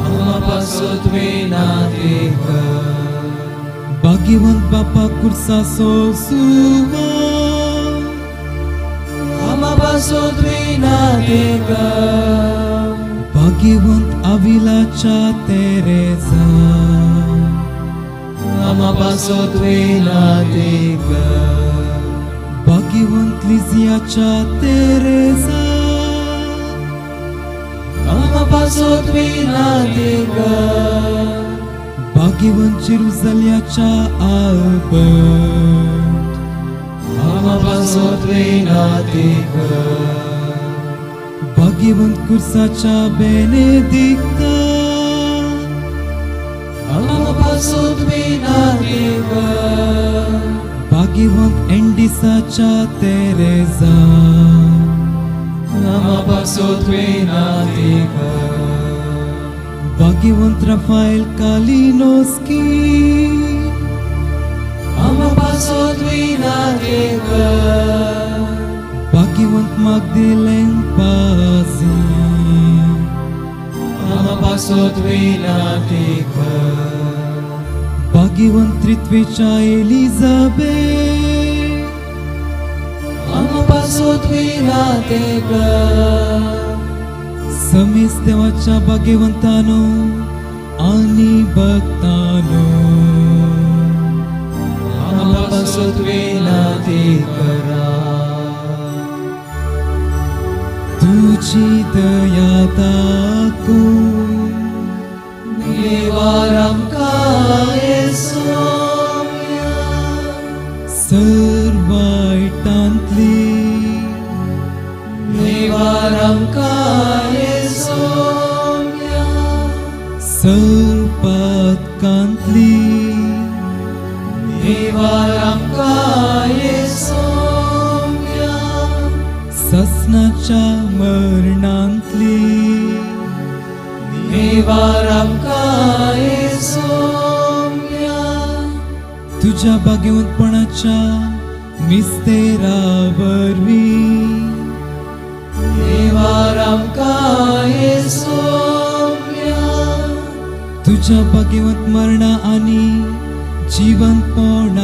Amapasut vinatiko भाग्यवंत बापा Cursaso Suva Amapasut vinatiko भाग्यवंत Avilaच्या Teresa Amapasut vinatiko भाग्यवंत Liziaच्या Teresa Amapasut vinatiko भाग्यवंत जेरुसल्याच्या Albert आमापासून विनातिकर भाग्यवंत कुर्साच्या बेनेदिक्ता आमापासून विनातिकर भाग्यवंत एंडिसाच्या तेरेजा आमापासून विनातिकर भाग्यवंत राफाएल कालिनोस्की आमापासून विनातिकर भाग्यवंत मागदलेन पासी आमापासून विनातिकर भाग्यवंत त्रित्वेच्या एलिझाबेथ आमापासून विनातिकर समीस देवाच्या भाग्यवंतानो आणि भक्तानो आमापासून विनातिकर तुझी दया दाखवून निवार आमकां येसोव्या सर्वाइटांतली निवार आमकां येसोव्या सर्पातकांतली निवार आमकां येसोव्या ससनाच्या मरणांतली निवार आमकां येसोव्या तुझ्या भाग्यवंतपणाच्या मिस्तेरावरवी निवार आमकां येसोव्या तुझ्या भाग्यवंत मरणा आणि जीवनपणावरवी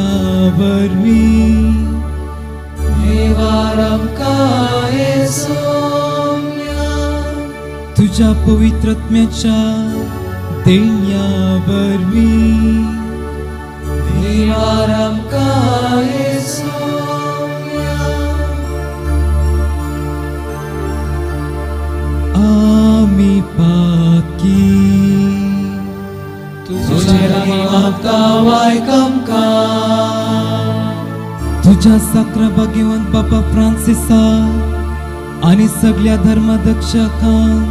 निवार आमकां येसोव्या तुझ्या पवित्रत्म्याच्या देण्यावरवी निवार आमकां येसोव्या आमी पाकी तुझे लागीं मागता वायक आमकां तुझ्या साकरा भाग्यवंत बाबा फ्रांसिसा आणि सगळ्या धर्मदक्षकांक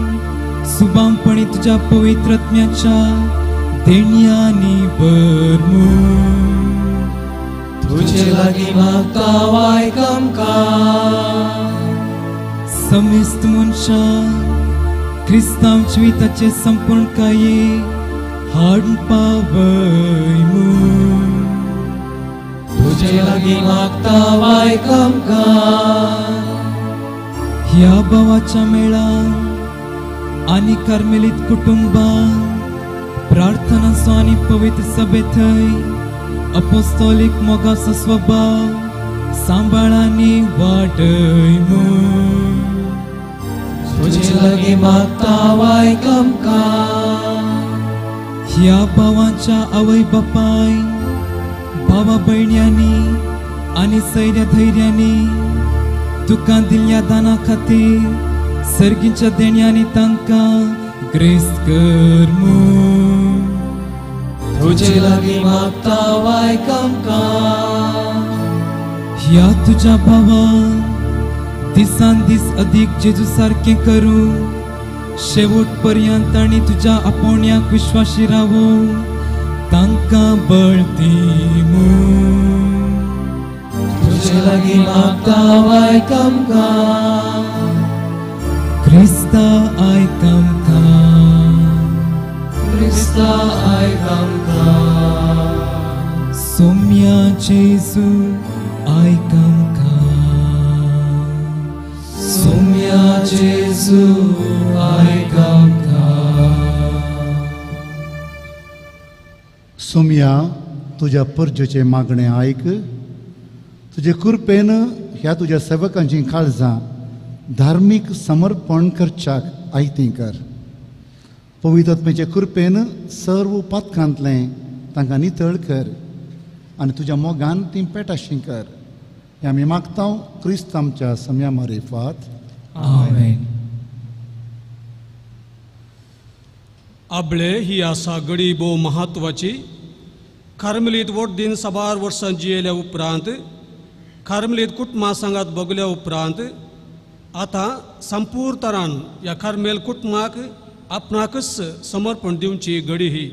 सुबामपणी तुझ्या पवित्रत्म्याच्या देण्यानी भरमू तुझे लागीं मागता वायक आमकां समेस्त मनशां क्रिस्तांव जिविताचे संपूर्ण काये हाडून पावयमू तुझे लागीं मागता वायक आमकां ह्या भावाच्या मेळान आणि कार्मेलीत कुटुंबान प्रार्थनाचो आणि पवित्र सभे थंय अपोस्तोलीक मोगाचो स्वभाव सांबाळांनी वाडयमू तुझे लागीं मागता वायक आमकां ह्या भावांच्या आवय बापाय भावा भयण्यांनी आणि सैर्या धैर्यांनी तुका दिल्ल्या दाना खातीर सर्गीच्या देण्यांनी तांकां ग्रेस्त करमू तुझे लागीं मागता वायक आमकां ह्या तुझ्या भावान दिसान दीस अदीक जेजू सारकें करूं शेवट पर्यंत आनी तुझ्या आपोण्याक विश्वासी रावूं तांकां बळ दिमू तुझे लागीं मागता वायक आमकां क्रिस्ता आयक आमकां क्रिस्ता आयक आमकां सोम्या जेजू आयक आमकां सोम्या जेजू आयक आमकां सोम्या तुझ्या परजेचे मागणें आयक तुजे कृपेन ह्या तुज्या सेवकांची काळजां धार्मीक समर्पण करच्याक आयती कर पवित्रत्मेचे कृपेन सर्व पातकांतलें तांकां नितळ कर आनी तुज्या मोगान ती पेटाशी कर हें आमी मागता क्रिस्त आमच्या सम्या मारिफात आमेन. आबळे ही आसा घडी भोव महत्वाची. कार्मेलीत वडदीन साबार वर्सां जियेल्या उपरांत कार्मेलीत कुटुंबा सांगात भोगल्या उपरांत आतां संपूर्ण तरान ह्या कार्मेल कुटुंबाक आपणाकच समर्पण दिवची घडी ही.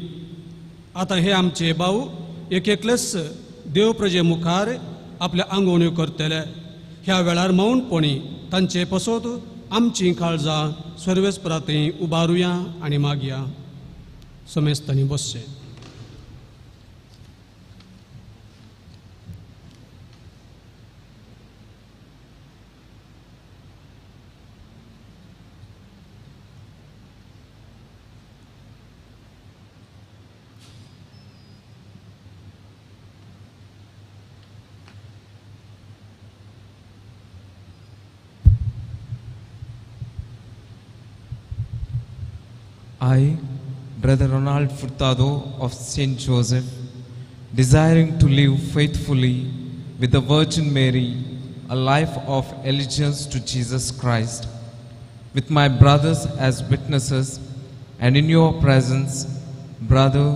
आतां हे आमचे भाऊ एक एकलेच देव प्रजे मुखार आपल्या आंगवण्यो करतले. ह्या वेळार मौनपणी तांचे पसोत आमची काळजां स्वर्वेस्परांतय उबारुया आनी मागया. समेस्तांनी बसचे. I, Brother Ronald Furtado of St. Joseph, desiring to live faithfully with the Virgin Mary, a life of allegiance to Jesus Christ, with my brothers as witnesses, and in your presence, Brother,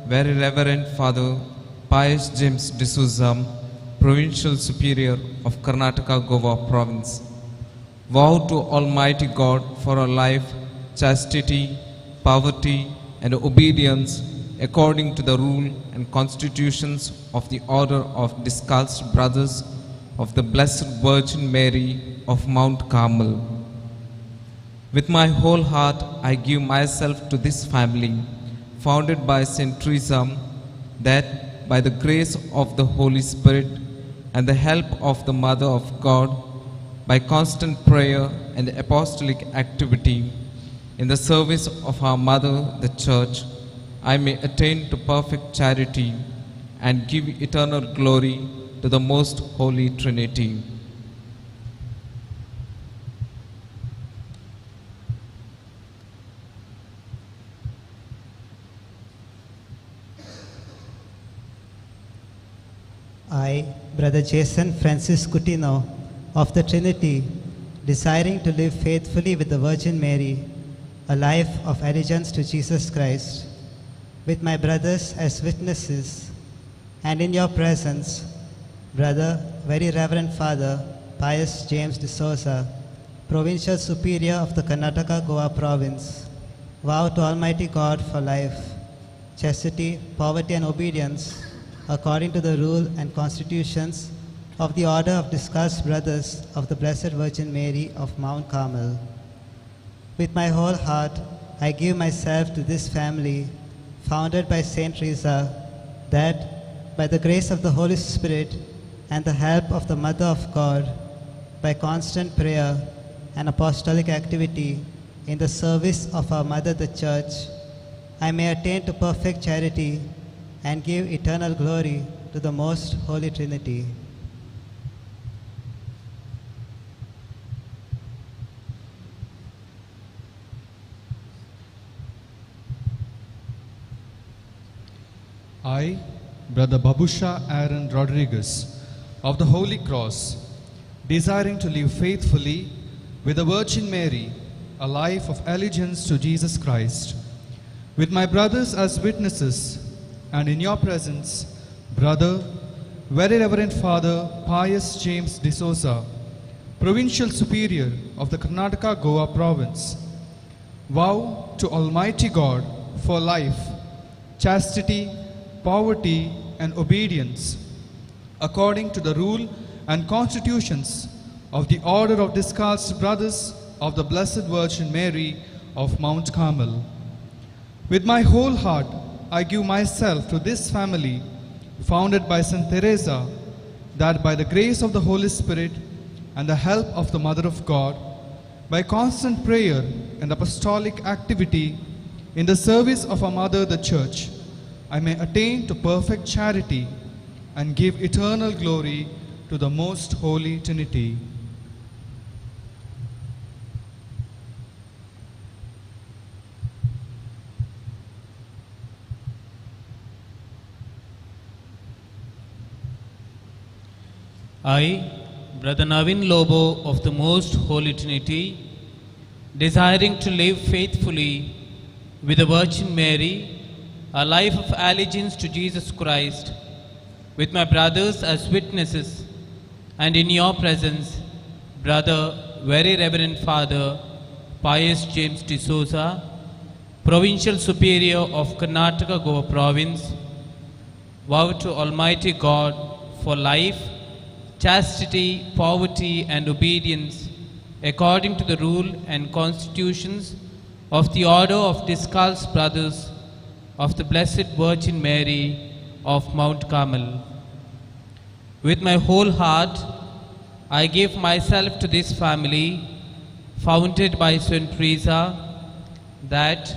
Very Reverend Father Pius James D'Souza, Provincial Superior of Karnataka Goa Province, vow to Almighty God for a life, chastity, poverty, and obedience according to the rule and constitutions of the Order of Discalced Brothers of the Blessed Virgin Mary of Mount Carmel. With my whole heart, I give myself to this family, founded by St. Teresa, that by the grace of the Holy Spirit and the help of the Mother of God, by constant prayer and apostolic activity, in the service of our Mother, the Church, I may attain to perfect charity and give eternal glory to the Most Holy Trinity. I, Brother Jason Francis Coutinho of the Trinity, desiring to live faithfully with the Virgin Mary, a life of allegiance to Jesus Christ, with my brothers as witnesses, and in your presence, Brother, Very Reverend Father Pius James D'Souza, Provincial Superior of the Karnataka Goa Province, vow to Almighty God for life, chastity, poverty, and obedience, according to the rule and constitutions of the Order of Discalced Brothers of the Blessed Virgin Mary of Mount Carmel. With my whole heart, I give myself to this family, founded by St. Teresa, that by the grace of the Holy Spirit and the help of the Mother of God, by constant prayer and apostolic activity in the service of our Mother the Church, I may attain to perfect charity and give eternal glory to the Most Holy Trinity. I, Brother Babusha Aaron Rodriguez of the Holy Cross, desiring to live faithfully with the Virgin Mary, a life of allegiance to Jesus Christ, with my brothers as witnesses, and in your presence, Brother, Very Reverend Father Pius James D'Souza, Provincial Superior of the Karnataka Goa Province, vow to Almighty God for life, chastity, poverty, and obedience, according to the rule and constitutions of the Order of Discalced Brothers of the Blessed Virgin Mary of Mount Carmel. With my whole heart, I give myself to this family, founded by St. Teresa, that by the grace of the Holy Spirit and the help of the Mother of God, by constant prayer and apostolic activity in the service of our Mother the Church, I may attain to perfect charity and give eternal glory to the Most Holy Trinity. I, Brother Navin Lobo of the Most Holy Trinity, desiring to live faithfully with the Virgin Mary, a life of allegiance to Jesus Christ, with my brothers as witnesses, and in your presence, Brother, Very Reverend Father Pius James D'Souza, Provincial Superior of Karnataka Goa Province, vow to Almighty God for life, chastity, poverty, and obedience, according to the rule and constitutions of the Order of Discalced Brothers of the Blessed Virgin Mary of Mount Carmel. With my whole heart, I give myself to this family, founded by Saint Teresa, that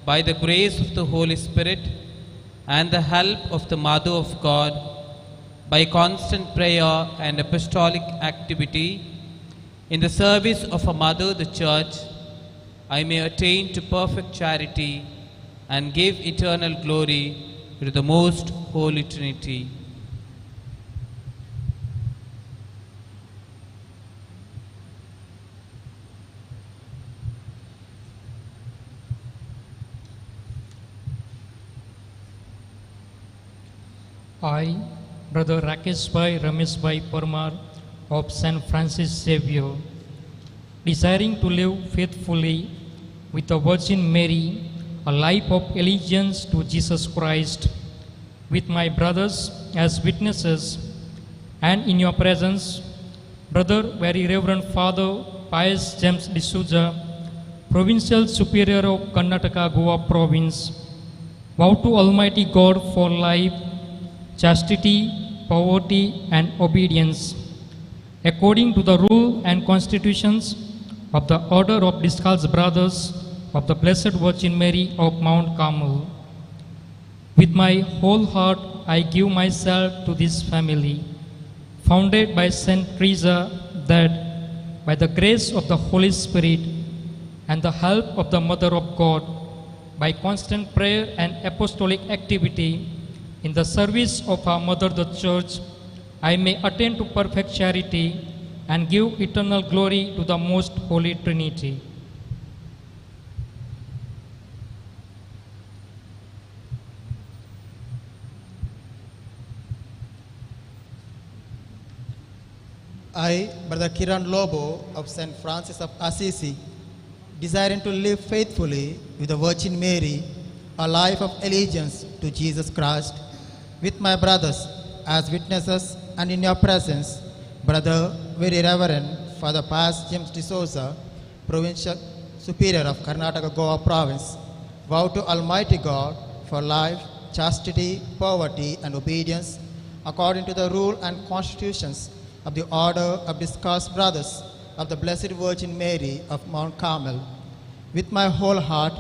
by the grace of the Holy Spirit and the help of the Mother of God, by constant prayer and apostolic activity, in the service of our Mother, the Church, I may attain to perfect charity and give eternal glory to the most Holy Trinity. I, Brother Rakesh Bhai Ramesh Bhai Parmar of St. Francis Xavier, desiring to live faithfully with the Virgin Mary, a life of allegiance to Jesus Christ, with my brothers as witnesses, and in your presence, Brother Very Reverend Father Pius James D'Souza, Provincial Superior of Karnataka Goa Province, vow to Almighty God for life, chastity, poverty, and obedience, according to the rule and constitutions of the Order of Discalced Brothers of the Blessed Virgin Mary of Mount Carmel. With my whole heart, I give myself to this family, founded by Saint Teresa, that by the grace of the Holy Spirit and the help of the Mother of God, by constant prayer and apostolic activity, in the service of our Mother the Church, I may attain to perfect charity and give eternal glory to the most Holy Trinity. I, Brother Kiran Lobo of St. Francis of Assisi, desiring to live faithfully with the Virgin Mary, a life of allegiance to Jesus Christ, with my brothers as witnesses, and in your presence, Brother Very Reverend Father Pius James D'Souza, Provincial Superior of Karnataka Goa Province, vow to Almighty God for life, chastity, poverty, and obedience, according to the rule and constitutions of the Order of Discalced Brothers of the Blessed Virgin Mary of Mount Carmel. With my whole heart,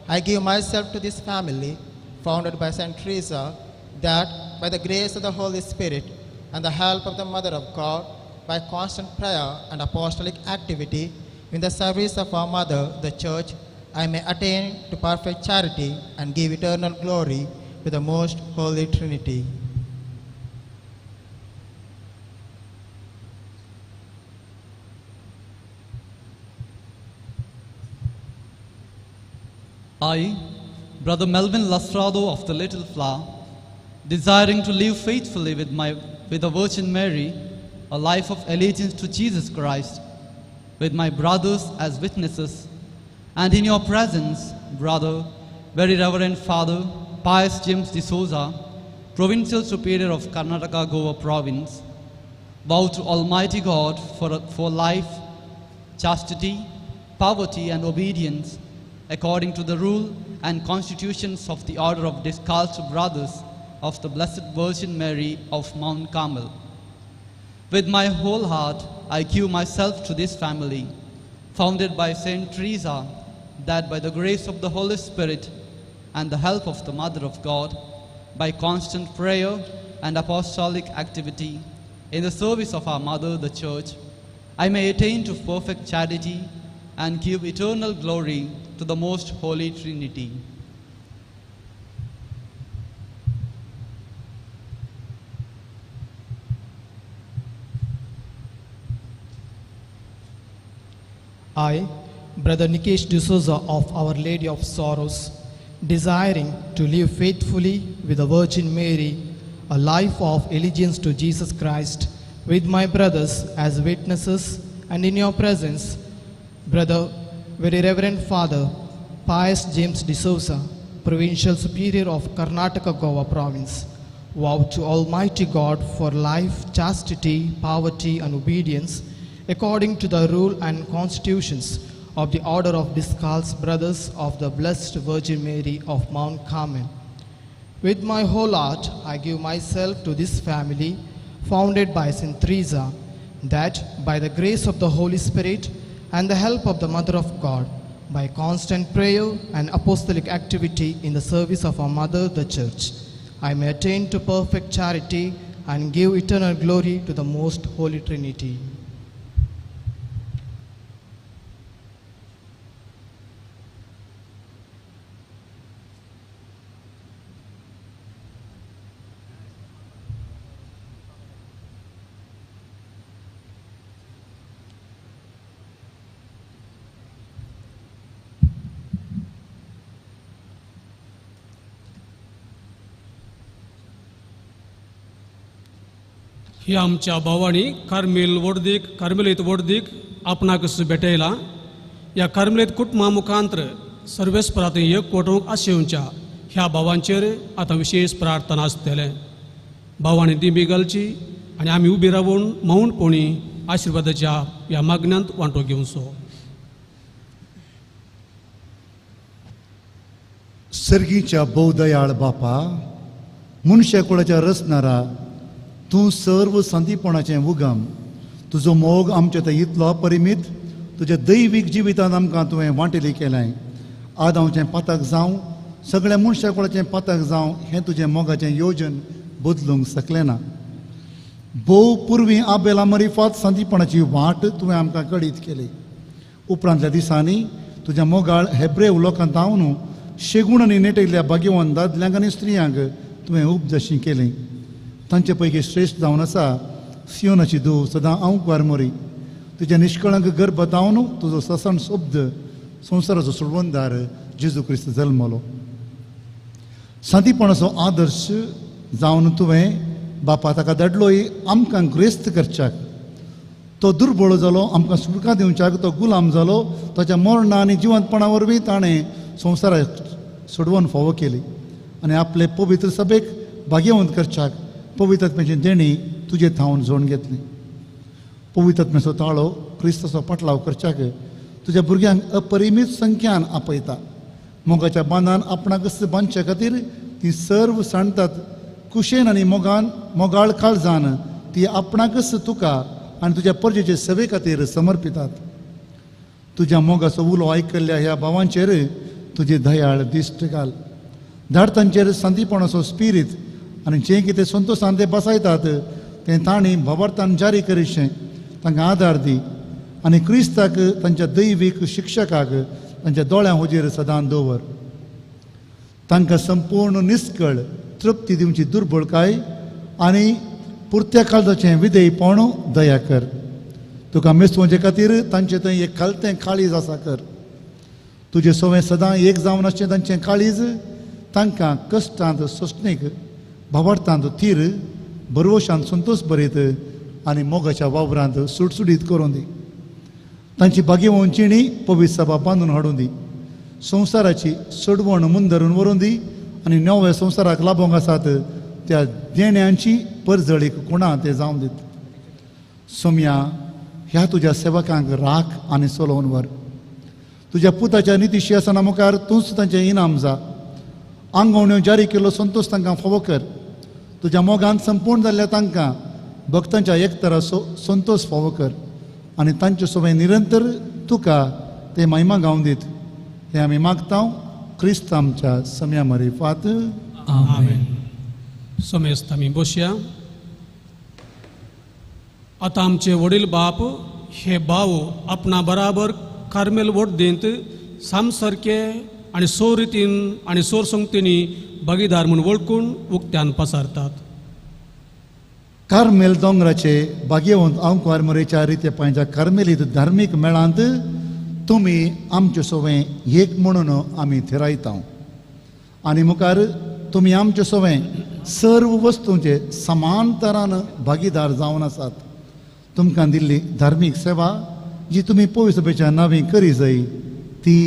I give myself to this family, founded by Saint Teresa, that by the grace of the Holy Spirit and the help of the Mother of God, by constant prayer and apostolic activity in the service of our Mother, the Church, I may attain to perfect charity and give eternal glory to the most Holy Trinity. I, Brother Melvin Lastrado of the Little Flower, desiring to live faithfully with the Virgin Mary, a life of allegiance to Jesus Christ, with my brothers as witnesses, and in your presence, Brother Very Reverend Father Pius James D'Souza, Provincial Superior of Karnataka Goa Province, vow to Almighty God for life, chastity, poverty, and obedience, according to the rule and constitutions of the Order of Discalced Brothers of the Blessed Virgin Mary of Mount Carmel. With my whole heart, I give myself to this family, founded by Saint Teresa, that by the grace of the Holy Spirit and the help of the Mother of God, by constant prayer and apostolic activity in the service of our Mother, the Church, I may attain to perfect charity and give eternal glory to the most Holy Trinity. I, Brother Nikesh D'Souza of Our Lady of Sorrows, desiring to live faithfully with the Virgin Mary, a life of allegiance to Jesus Christ, with my brothers as witnesses, and in your presence, Brother, Very Reverend Father Pius James D'Souza, Provincial Superior of Karnataka Goa Province, vow to Almighty God for life, chastity, poverty, and obedience, according to the rule and constitutions of the Order of Discalced Brothers of the Blessed Virgin Mary of Mount Carmel. With my whole heart, I give myself to this family, founded by Saint Teresa, that by the grace of the Holy Spirit and the help of the Mother of God, by constant prayer and apostolic activity in the service of our Mother, the Church, I may attain to perfect charity and give eternal glory to the Most Holy Trinity. ही आमच्या भावानी कार्मेलीत वडदीक आपणाकस भेटयला ह्या कार्मेलीत कुटुंबा मुखांतर सर्वेस्परात एकवटूंक आशेवच्या ह्या भावांचेर आतां विशेष प्रार्थना आसतले. भावांनी दिमी घालची आनी आमी उबी रावून मौनपणी आशिर्वादाच्या ह्या मागण्यांत वांटो घेवचो. सर्गीच्या भोवदयाळ बापा, मनशा कुळाच्या रचणारा, तूं सर्व संदीपणाचें उगम, तुजो मोग आमचे थंय इतलो परिमीत, तुज्या दैवीक जिवितांत आमकां तुवें वांटेली केलें. आदांचें पातक जावं, सगळ्या मनशा कुळाचें पातक जावं, हें तुजें मोगाचें येवजन बदलूंक शकलें ना. भोव पुर्वीं आबेला मरिफात संदीपणाची वाट तुवें आमकां कळीत केली. उपरांतल्या दिसांनी तुज्या मोगाळ हेब्रेव लोकांत हांव शेगूण आनी नेटयल्ल्या भाग्यवान दादल्यांक आनी स्त्रियांक तुवें उपजशी केली. तांचे पैकी श्रेश्ठ जावन आसा सियोनाची धूव सदां हांव वारमोरी, तुज्या निश्कळंक गर्भ दावन तुजो ससण शब्द संवसाराचो सोडवणदार जेजू क्रिस्त जल्मलो. संदीपणाचो आदर्श जावन तुवें बापा ताका धाडलोय आमकां ग्रेस्त करच्याक. तो दुर्बळ जालो, आमकां सुटका दिवच्याक तो गुलाम जालो. ताच्या मरणा आनी जिवंतपणा वरवीं ताणें संवसाराक सोडवण फावो केली आनी आपले पवित्र सभेक भाग्यवंत करच्याक पवित्रत्म्याची देणी तुजे थावन जोडून घेतली. पवित्रत्म्याचो ताळो क्रिस्ताचो पाटलाव करच्याक तुज्या भुरग्यांक अपरिमीत संख्यान आपयता. मोगाच्या बांदान आपणाक बांदचे खातीर ती सर्व सांडटात. कुशेन आनी मोगाळ काळजान ती आपणाकच तुका आनी तुज्या परजेचे सेवे खातीर समर्पितात. तुज्या मोगाचो उलो आयकल्ल्या ह्या भावांचेर तुजी दयाळ दिश्ट घाल. धाड तांचेर संदीपणाचो स्पिरीत आनी जें कितें संतोशान ते बसयतात तें तांणी भवार्थान जारी करीशें तांकां आदार दी आनी क्रिस्ताक तांच्या दैवीक शिक्षकाक तांच्या दोळ्यां हुजेर सदां दवर. तांकां संपूर्ण निश्कळ तृप्ती दिवची दुर्बळकाय आनी पुरत्या काळजाचें विधेयपण दया कर. तुका मेस्तोवचे खातीर तांचे थंय एक खालतें काळीज आसा कर. तुजें सोवें सदां एक जावन आसचें तांचें काळीज तांकां कश्टांत सोंसणेक भावार्थांत थीर बरवशांत संतोश भरीत आनी मोगाच्या वावरांत सुटसुटीत करून दी. तांची भाग्यवंचिणी पवित्र सभा बांदून हाडून दी. संवसाराची सोडवण मुंदरून व्हरून दी आनी नव्या संवसाराक लाभोंक आसात त्या देण्यांची परजळीक कोणा ते जावन दीत. सोम्या, ह्या तुज्या सेवकांक राख आनी चलोवन व्हर. तुज्या पुताच्या निती सिंहासना मुखार तूंच तांचें इनाम जा. आंगवण्यो जारी केल्लो संतोश तांकां फावो कर. तुज्या मोगान संपूर्ण जाल्ल्या तांकां भक्तांच्या एकतरा संतोश फावो कर आनी तांचे सोबे निरंतर तुका ते महिमा गावन दीत. हे आमी मागता क्रिस्त आमच्या सम्या मरिफात. आमेन. समेस्त आमी बसया. आतां आमचे वडील बाप हे भाव आपणा बराबर कार्मेल वडदेंत सामसारके आनी सोर रितीन आनी सोर संगतींनी भागीदार म्हूण वळखून उक्त्यान पसारतात. कार्मेल दोंगराचे भाग्यवंत आंवकार मरेच्या रित्या पांयच्या कार्मेलीत धार्मीक मेळांत तुमी आमचे सोवें एक म्हणून आमी थिरायता. आनी मुखार तुमी आमचे सोवें सर्व वस्तूंचे समान तरान भागीदार जावन आसात. तुमकां दिल्ली धार्मीक सेवा जी तुमी पवित्र सभेच्या नांवी करी जाय ती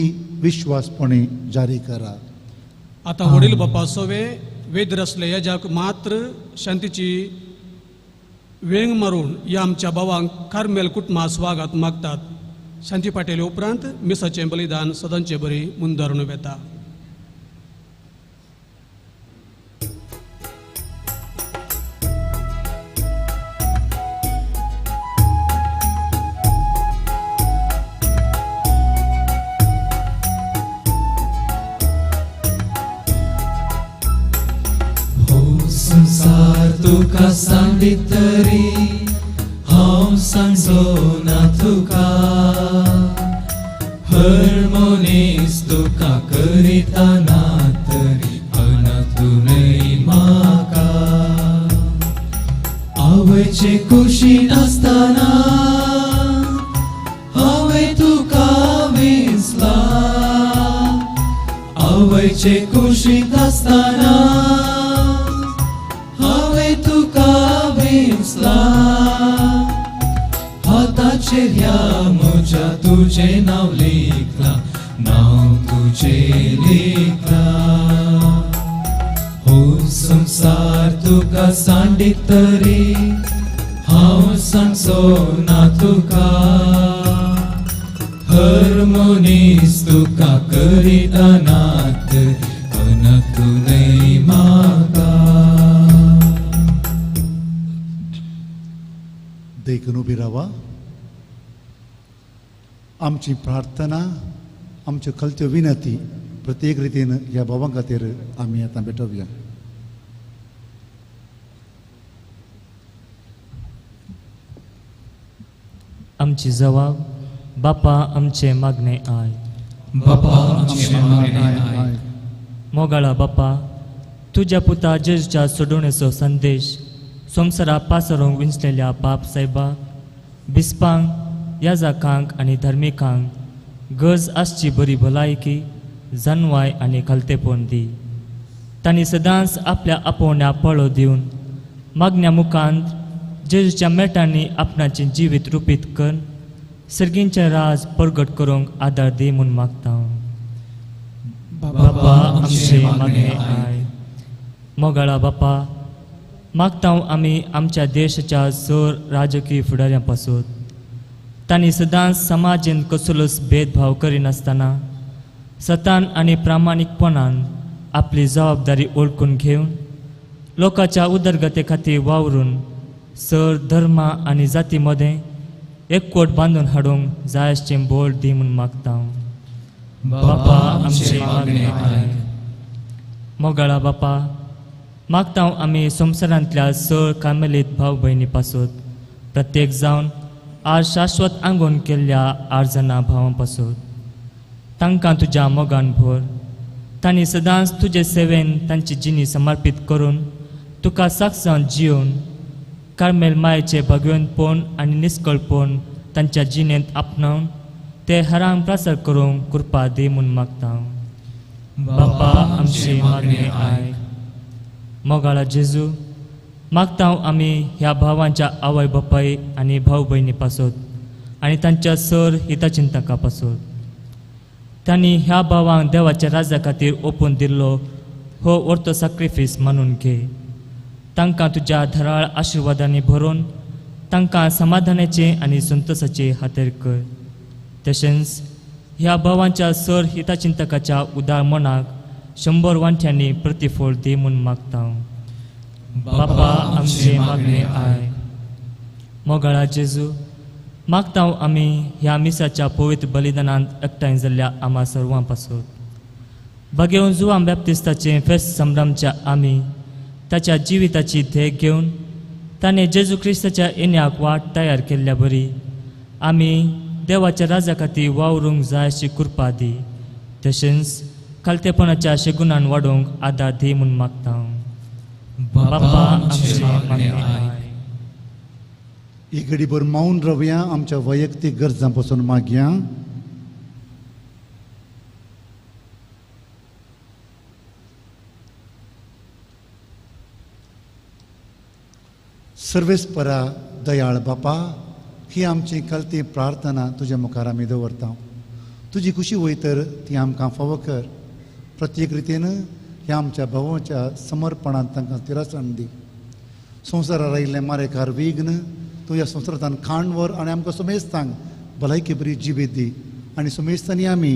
विश्वासपणे जारी करा. आता वडील बापा सोवे वेद रचले याजाक मात्र शांतीची वेंग मारून या आमच्या भावांक कार्मेल कुटुंबा स्वागत मागतात. शांती पाटेले उपरांत मिसाचें बलिदान सदांचे बरी मुंदरून वेता. संसार तुका सांगीत तरी हांव सांगचो ना तुका. हर मनीस तुका करितना तरी अनातूनय म्हाका. आवयचे कुशीन आसतना हांवें तुका विसला. आवयचे कुशीत आसतना तुका विसला. हाताचेर ह्या म्हज्या तुजें नांव लेखला. नांव तुजें लेखला. हो संसार तुका सांडीत तरी हांव सांगचो ना तुका. हर मनीस तुका करितानात अनातूनय म्हाका. देखून उबी रावा. आमची प्रार्थना आमच्यो कलत्यो विनंती प्रत्येक रितीन ह्या भावां खातीर आमी आतां भेटोवया. आमची जबाब बापा आमचे मागणे आय. बापा आमचे मागणे आय. मोगाळा बापा तुझ्या पुता जेजूच्या सोडवणेचो संदेश संवसारा पासरोंक विंचलेल्या पाप सायबा बिस्पांक याजकांक आनी धर्मिकांक गरज आसची बरी भलायकी जानवाय आनी खालतेपण दी. तांणी सदांच आपल्या आपोवण्या पळो दिवन मागण्या मुखांत जेजूच्या मेटांनी आपणाचें जिवीत रुपीत कर सर्गींचें राज परगट करूंक आदार दी म्हूण मागता. बापा आमचे मागणे आय. मोगाळा बापा मागता आमी आमच्या देशाच्या चोर राजकीय फुडाऱ्यां पासून तांणी सदांच समाजीन कसलोच भेदभाव करिनासतना सतान आनी प्रामाणीकपणान आपली जबाबदारी ओळखून घेवन लोकांच्या उदरगते खातीर वावरून सर धर्म आनी जाती मदें एकवट बांदून हाडूंक जाय आसचें बोल दी म्हूण मागता. बापा आमचे मागणे आय. मोगाळा बापा मागता आमी संवसारांतल्या सर कार्मेलीत भाव भयणी पासून प्रत्येक जावन आज शाश्वत आंगोन केल्ल्या आर्जना भावां पासून तांकां तुज्या मोगान भर. तांणी सदांच तुजे सेवेन तांची जिणी समर्पीत करून तुका साक्षांत जिवन कार्मेल मायेचें भगवंतपण आनी निश्कळपण तांच्या जिणेंत आपणावन ते हेरांक प्रसार करूंक कृपा दी म्हूण मागता. बापा आमचे मागणे आय. मोगाळा जेजू मागता आमी ह्या भावांच्या आवय बापाय आनी भाव भयणी पासून आनी तांच्या सर हिताचिंतकां पासून तांणी ह्या भावांक देवाच्या राज्या खातीर ओपून दिल्लो हो वर्तो सॅक्रिफीस मानून घे. तांकां तुज्या धराळ आशिर्वादांनी भरून तांकां समाधानाचे आनी संतोशाचे हातेर कर. तशेंच ह्या भावांच्या सर हिताचिंतकाच्या उदार मनाक 100 वांट्यांनी प्रतिफळ दी म्हूण मागता. बापा आमचे मागणे आय. मोगाळा जेजू मागता आमी ह्या मिसाच्या पवित्र बलिदानांत एकठांय जाल्ल्या आम्हा सर्वां पासून भगेवन जुवान बॅप्तिस्ताचे फेस्त संभ्रमच्या आमी ताच्या जिविताची देख घेवन ताणें जेजू क्रिस्ताच्या येण्याक वाट तयार केल्ल्या बरी आमी देवाच्या राजा खातीर वावरूंक जाय अशी कृपा दी. तशेंच खालतेपणाच्या शेगुणान वाडोवंक आदार दी म्हूण मागता. बापा आमचे मागणे आय. एक घडीभर मौन रावया. आमच्या वैयक्तीक गरजां पासून मागया. सर्वेस्परा दयाळ बापा, ही आमची कलती प्रार्थना तुज्या मुखार आमी दवरता. तुजी खुशी वय तर ती आमकां फावो कर. प्रत्येक रितीन ह्या आमच्या भावाच्या समर्पणांत तांकां तिरासण दी. संवसारार आयिल्लें मारेकार विघ्न तूं ह्या संवसारांतल्यान खांडवर आनी आमकां सुमेस्तांक भलायकी बरी जिबीत दी. आनी सुमेस्तांनी आमी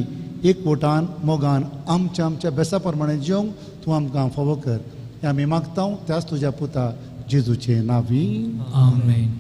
एकवटान मोगान आमच्या बेसा प्रमाणे जिवंक तूं आमकां फावो कर. हें आमी मागता त्याच तुज्या पुता जेजूचे नांवी. आमेन.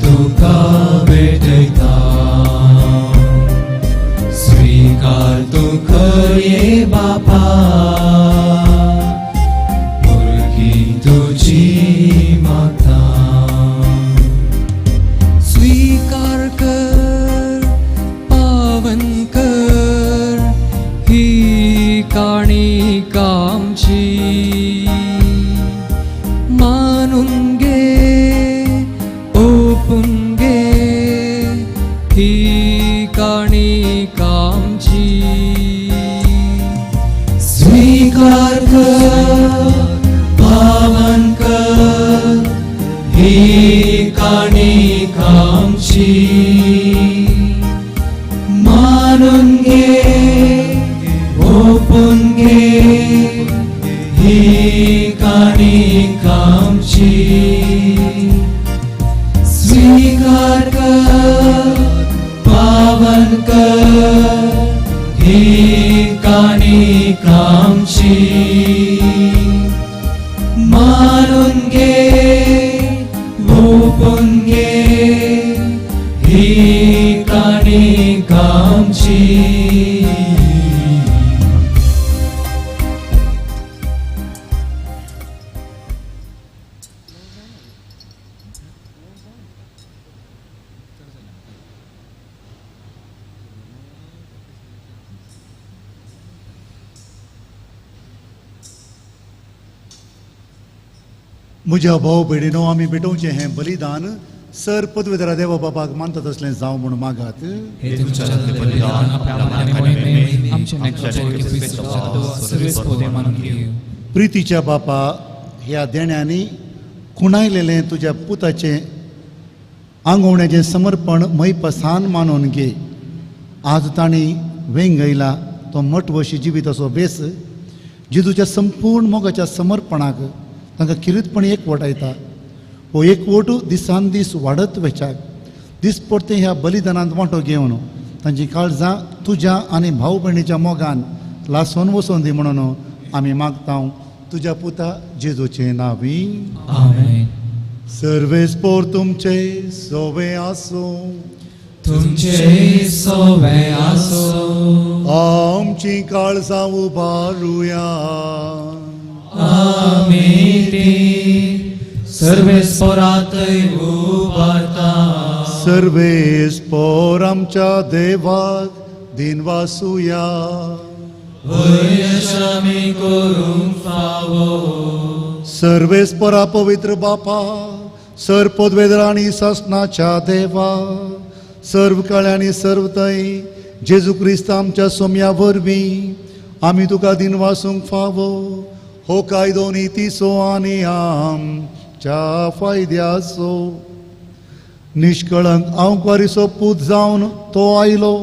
तुका भेटयता स्वीकार तू कर ये बापा, मुर्गी तुझी माता. स्वीकार कर, पावन कर ही काणिक आमची. मानून घे, ओपून घे ही काणिक आमची. स्वीकार कर, पावन कर ही काणिक आमची. मानून घे, ओपून घे ही काणिक आमची. स्वीकार कर, पावन कर ही काणिक आमची. मानून घे, ओपून घे ही काणिक आमची. म्हज्या भाव भयणीनो, आमी भेटोवचें हें बलिदान सर पदवेदारा देवा बापाक मानता तसलें जावं म्हूण मागात. हे तुमच्यातले बलिदान आपल्या मनाने मोहिमे आमचे नेत्राचेर सर्वेस्पोदे मानून घेऊ. प्रितीच्या बापा, ह्या देण्यांनी खुणायलेलें तुज्या पुताचें आंगवण्याचें समर्पण मैपसान मानून घे. आज तांणी वेंगयला तो मठवशी जिवीत असो बेस जेजूच्या संपूर्ण मोगाच्या समर्पणाक तांकां किरीतपणी एकवटायता. हो एकवट दिसान दीस वाडत वचाक दिसपडते ह्या बलिदानांत वांटो घेवन तांची काळजां तुज्या आनी भाव भयणीच्या मोगान लासून वचोन दी म्हणून आमी मागता तुज्या पुता जेजूचे नांवी. आमेन. सर्वेस्पोर तुमचे सोवे आसूं. तुमचे सोवे आसूं. आमची काळजां उबारुया. आमी ती सर्वेस्पोरांतय उबारता. सर्वेस्पोर आमच्या देवाक दिनवासुया. वयश आमी करूंक फावो. सर्वेस्परा पवित्र बापा, सर पदवेदरा आनी सासणाच्या देवा, सर्व काळ्यांनी सर्व थंय जेजू क्रिस्त आमच्या सोम्या वरवीं आमी तुका दिनवासूंक फावो. हो कायदो नितीसो आनी आमच्या फायद्याचो. निश्कळंक आंवकारीचो पूत जावन तो आयलो.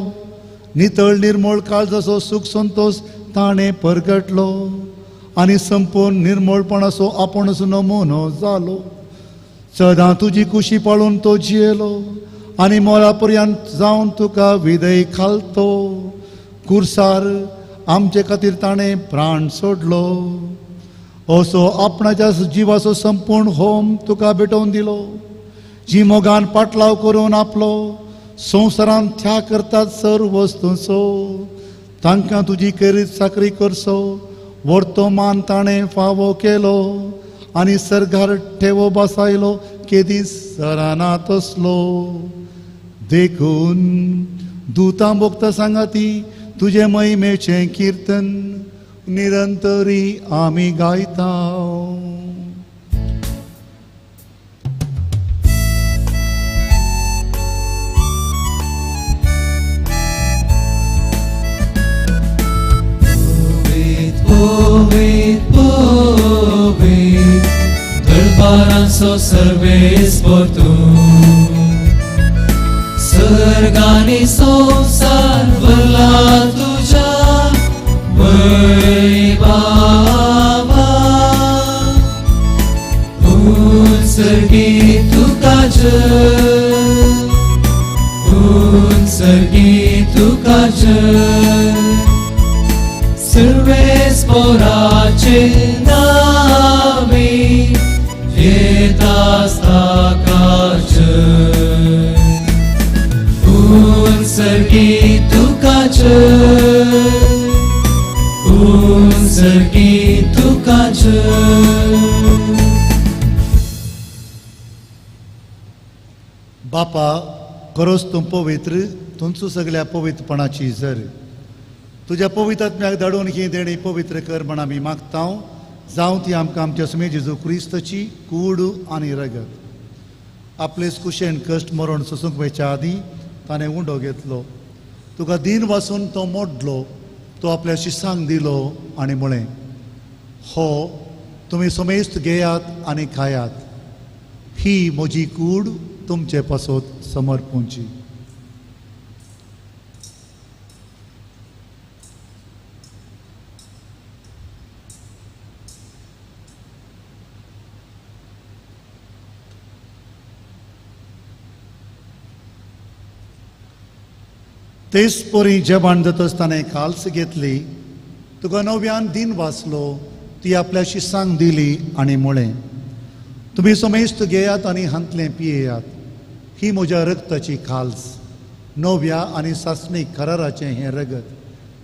नितळ निर्मळ काळजाचो सुख संतोष ताणें परगटलो आनी संपूर्ण निर्मळपणाचो आपुणूच नमुनो जालो. सदां तुजी कुशी पाळून तो जियेलो आनी मोलापर्यंत जावन तुका विदय खालतो कुर्सार आमचे खातीर ताणें प्राण सोडलो असो आपणाच्या जिवाचो संपूर्ण होम तुका भेटोवन दिलो जी मोगान पाटलाव करून आपलो संवसारांत त्याग करतात सर्व वस्तूंचो तांकां तुजी करीत साकरी करचो वर्तमान ताणें फावो केलो आनी सर्गार ठेवो बसायलो केदीस सरानात असलो देखून दुतां भोगता सांगाती तुजे महिमेचें कीर्तन निरंतरी आमी गायता Poet, poet, dălparanso Sarves portu सर्गानी संसार भरला तुझ्या वैभवा उत्सर्गी तुका उत्सर्गी तुका सर्वेस पोराचे नावे येतास ताकाच उत्सर्गी तुकाच उत्सर्गी तुकाच बापा करोस तूं पवित्र तुमचो सगळ्या पवित्रपणाची झर तुज्या पवित्रात्म्याक धाडून ही देणी पवित्र कर म्हण आमी मागता जावं ती आमकां आमच्या समे जेजू क्रिस्ताची कूड आनी रगत आपलेच कुशेन कश्ट मरण सोसूंक वयच्या आदीं ताणें उंडो घेतलो तुका दिन वाचून तो मोडलो तो आपल्या शिसांक दिलो आनी म्हळें हो तुमी समेस्त घेयात आनी खायात ही म्हजी कूड तुमचे पासत समर्पूंची तेच पोरी जेवण जातच ताणें खाल्स घेतली तुका नव्यान दिन वाचलो ती आपल्या शिसांक दिली आनी म्हळें तुमी समेस्त घेयात आनी हांतलें पियेयात ही म्हज्या रक्ताची खाल्स नव्या आनी सासणीक कराराचें हें रगत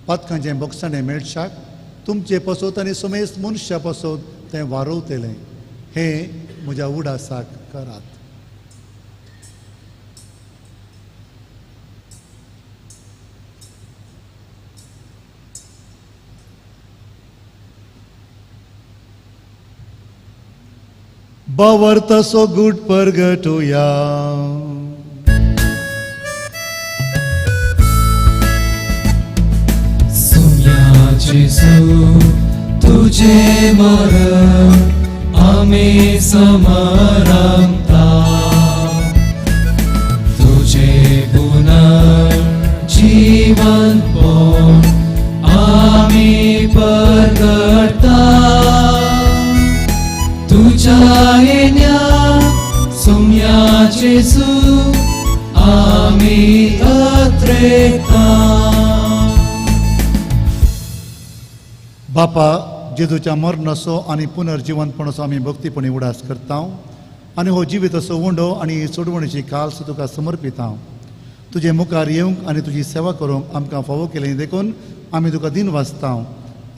पातकांचें बोगसाणें मेळशाक तुमचे पासत आनी समेस्त मनशा पासत तें वारोवतलें हें म्हज्या उडासाक करात Bavartaso good purgatoria. Jesu, तुझे मरण आम्ही समरमता तुझे पुनर्जीवन पण आम्ही प्रगटता तुझ्या येण्या सोम्या जेजू आम्ही अत्रेता बापा जेजूच्या मरणाचो आनी पुनर्जीवनपणाचो आमी भक्तीपणी उडास करता आनी हो जिविताचो उंडो आनी सोडवणीची काल्स तुका समर्पिता तुजे मुखार येवंक आनी तुजी सेवा करूंक आमकां फावो केलें देखून आमी तुका दिन वाचता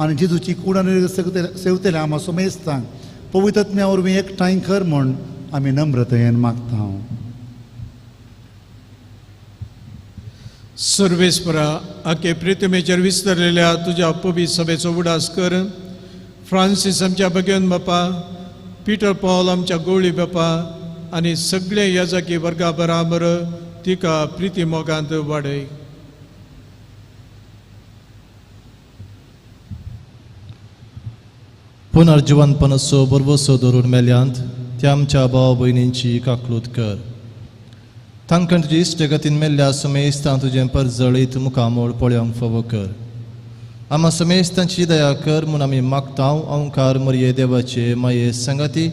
आनी जेजूची कूड आनी सेवतले आमा समेस्तांक पवित्रत्म्या वरवीं एकठांय कर म्हूण आमी नम्रतायेन मागता सर्वेस्परा आखे प्रितमेचेर विस्तरलेल्या तुज्या पवित्र सभेचो उडास कर फ्रांसीस आमच्या भगवन बापा पिटर पॉल आमच्या गवळी बापा आनी सगळे याजकी वर्गा बराबर तिका प्रिती मोगांत वाडय पुनर्जीवनपणाचो बरवसो धरून मेल्यांत त्या आमच्या भाव भयणींची काकलूत कर तांकां तुजी इश्टगतीन मेल्ल्या समेस्तां तुजें परजळीत मुखामोळ पळोवंक फावो कर आमा समेस्तांची दया कर म्हूण आमी मागता ओंकार मरये देवाचे माये संगती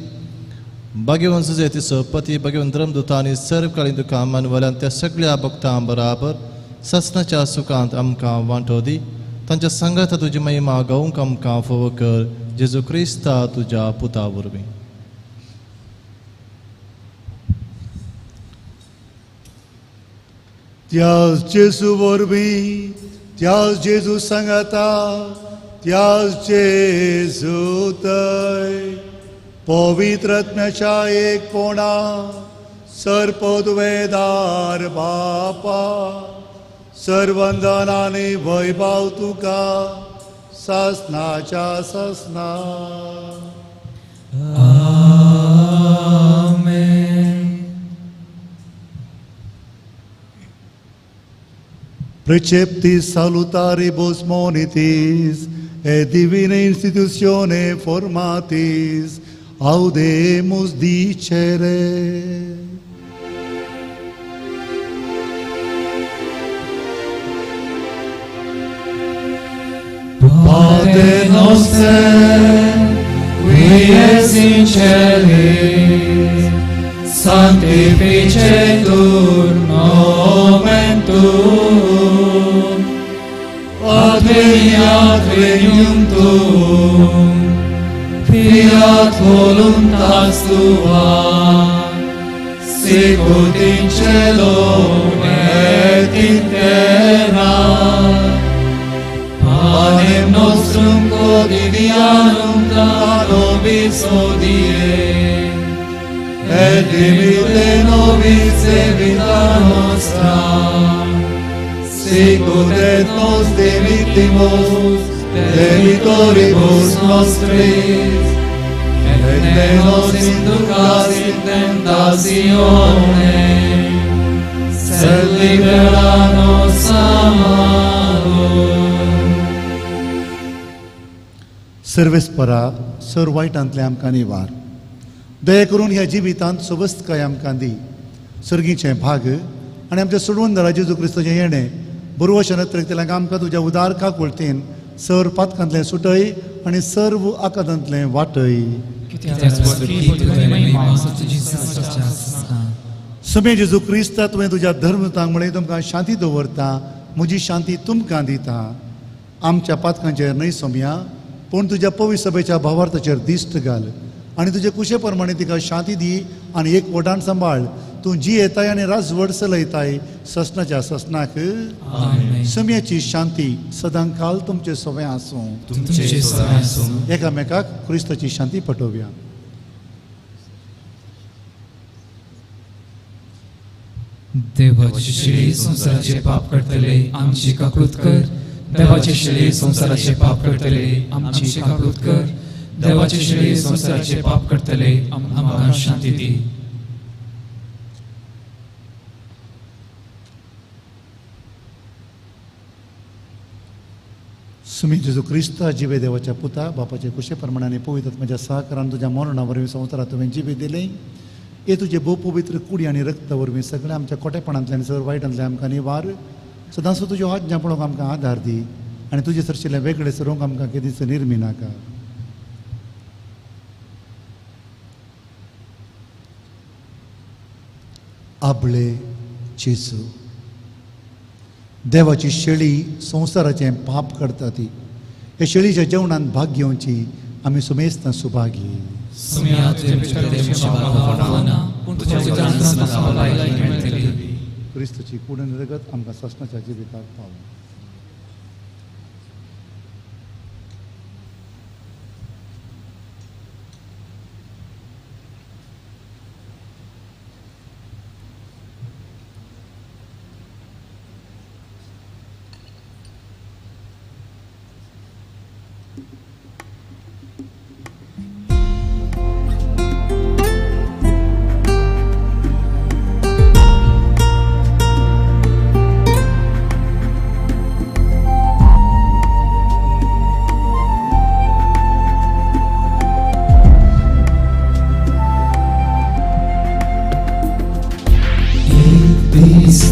भाग्यवंत जेतीचो पती भाग्यवंत धर्मदूत आनी सर्वकालीन दुकां मानवल्यान त्या सगळ्या भक्तां बराबर ससनाच्या सुखांत आमकां वांटो दी तांच्या संगात तुजी महिमा गावूंक आमकां फोव कर जेजू क्रिस्ता तुज्या पुता वरवीं त्याच जेजू वरवीं त्याच जेजू सांगाता त्याच जेजू थंय पवित्र आत्म्याच्या एक कोणा सरपदवेदार बापा सर्वंदन आनी वैभव तुका ससनाच्या ससना Preceptis salutaribus monitis et divine institutione formatis audemus dicere. Pater noster, qui es in celis, sanctificetur nomen tuum, adveniat regnum tuum, fiat voluntas tua, sicut in cielo et in terra. Panem nostrum quotidianum da nobis hodie, et dimitte nobis debita nostra, sicut et nos dimittimus debitoribus nostris, et ne nos inducas in tentatione, sed libera nos a malo. सर्वेस्परा सर वायटांतले आमकां निवार दया करून ह्या जिवितांत सोबस्त काय आमकां दी सर्गीचे भाग आनी आमच्या सोडवून दरा जेजू क्रिस्ताचें येणें बरोवो शरत्रेक आमकां तुज्या उदार काकुळतेन सर पातकांतलें सुटय आनी सर्व आकांतांतलें वाटय. समे जेजू क्रिस्ता तुवें तुज्या धर्मतांक म्हळें तुमकां शांती दवरता म्हजी शांती तुमकां दिता. आमच्या पातकांचेर न्हय सोम्या पूण तुज्या पवित्र सभेच्या भावार्थाचेर दिश्ट घाल आनी तुजे कुशे प्रमाणे तिका शांती दी आनी एक वटान सांबाळ. तूं जी येताय आनी राजवड चलयताय ससनाच्या ससनाक सम्याची शांती सदां काल तुमचे सवे आसूं. एकामेकाक क्रिस्ताची शांती पटोवया. देवाची शिळी संसाराचे पाप करतले आमची काकृत कर. देवाची शिळी संसाराचे पाप करतले आमची काकृत कर. देवाची शिळी संसाराचे पाप करतले आमकां शांती दी. सुमी जेजू क्रिस्ता जिवे देवाच्या पुता बापाचे कुशे प्रमाणाने पवित्र म्हज्या सहकारान तुज्या मरणा वरवीं संवसारांत तुवें जिवे दिलें. हे तुजे भोव पवित्र कुडी आनी रक्ता वरवीं सगळ्या आमच्या कोटेपणांतल्यान सर वायटांतल्यान आमकां निवार. सदांच तुज्यो आज्ञा पळोवंक आमकां आदार दी आनी तुजे सरशिल्लें वेगळें सरोवंक आमकां केदीच निर्मी नाका. आबळे जेजू देवाची शेळी संवसाराचें पाप करता ती हे शेळीच्या जेवणांत भाग घेवची आमी सुमेस्तां सुभागी. क्रिस्ताची कूड आनी रगत आमकां ससनाच्या जिविताक पावो.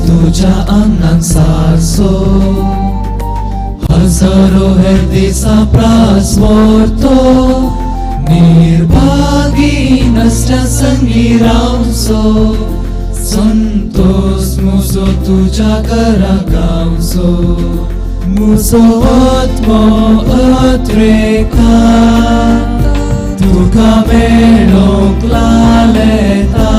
तुझ्या अंगान सारसो हजारो हेर्दी साप्रास मोरतो निर्भागी न रस्त्या संगी रावसो संतोष मुसो तुझ्या घरा गावसो मुसो आत्मा अत्रेका तुका मेळोंक लालेता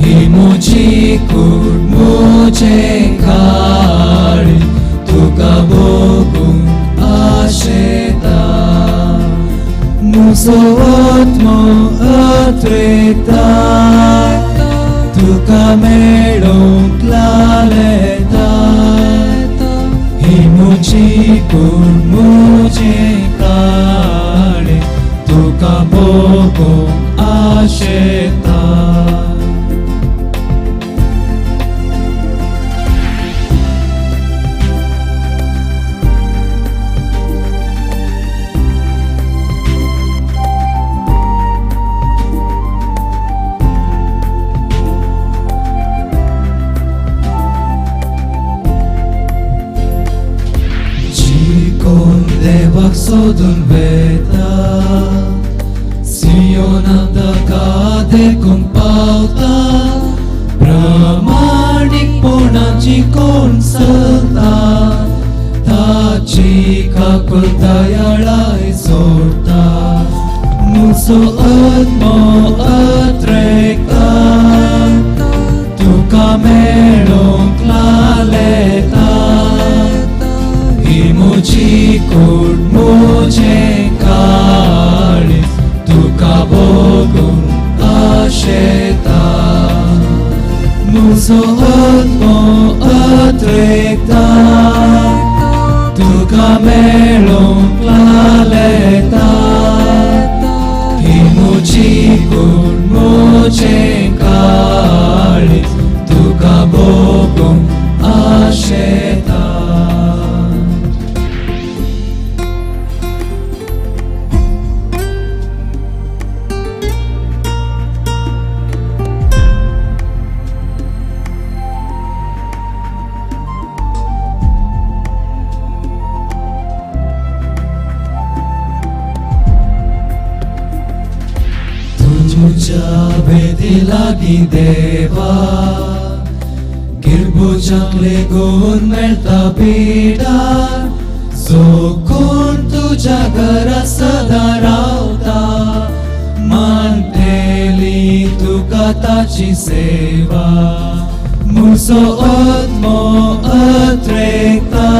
ही मुजी कूड मुजे काळी तुका बोगूंक आशेता मुसो आत्मा अत्रेता तुका मेळोंक लालेता ही मुजी कूड मुजे काळी तुका बोगूंक आशेता देवाक सोदून वेता सियोनांत देखून पावता प्रामाणीकपणाची कोण चलता ताची काकूळ दयाळाय सोडता मुसो आत्मा अत्रेका तुका मेळोंक लालेता ही मुजी कूड मुजे काळी तुका बोगूंक आशेता मुसो आत्मा अत्रेता तुका मेळोंक लालेता ही मुजी कूड मुजे काळी तुका बोगूंक आशेता तुझ्या भेटी लागी देवा गिरबुजाक लेगून मेळटा पिडा जो कोण तुझ्या घरा सदा रावता मानतेली तुका ताची सेवा मुसो आत्मा अत्रेका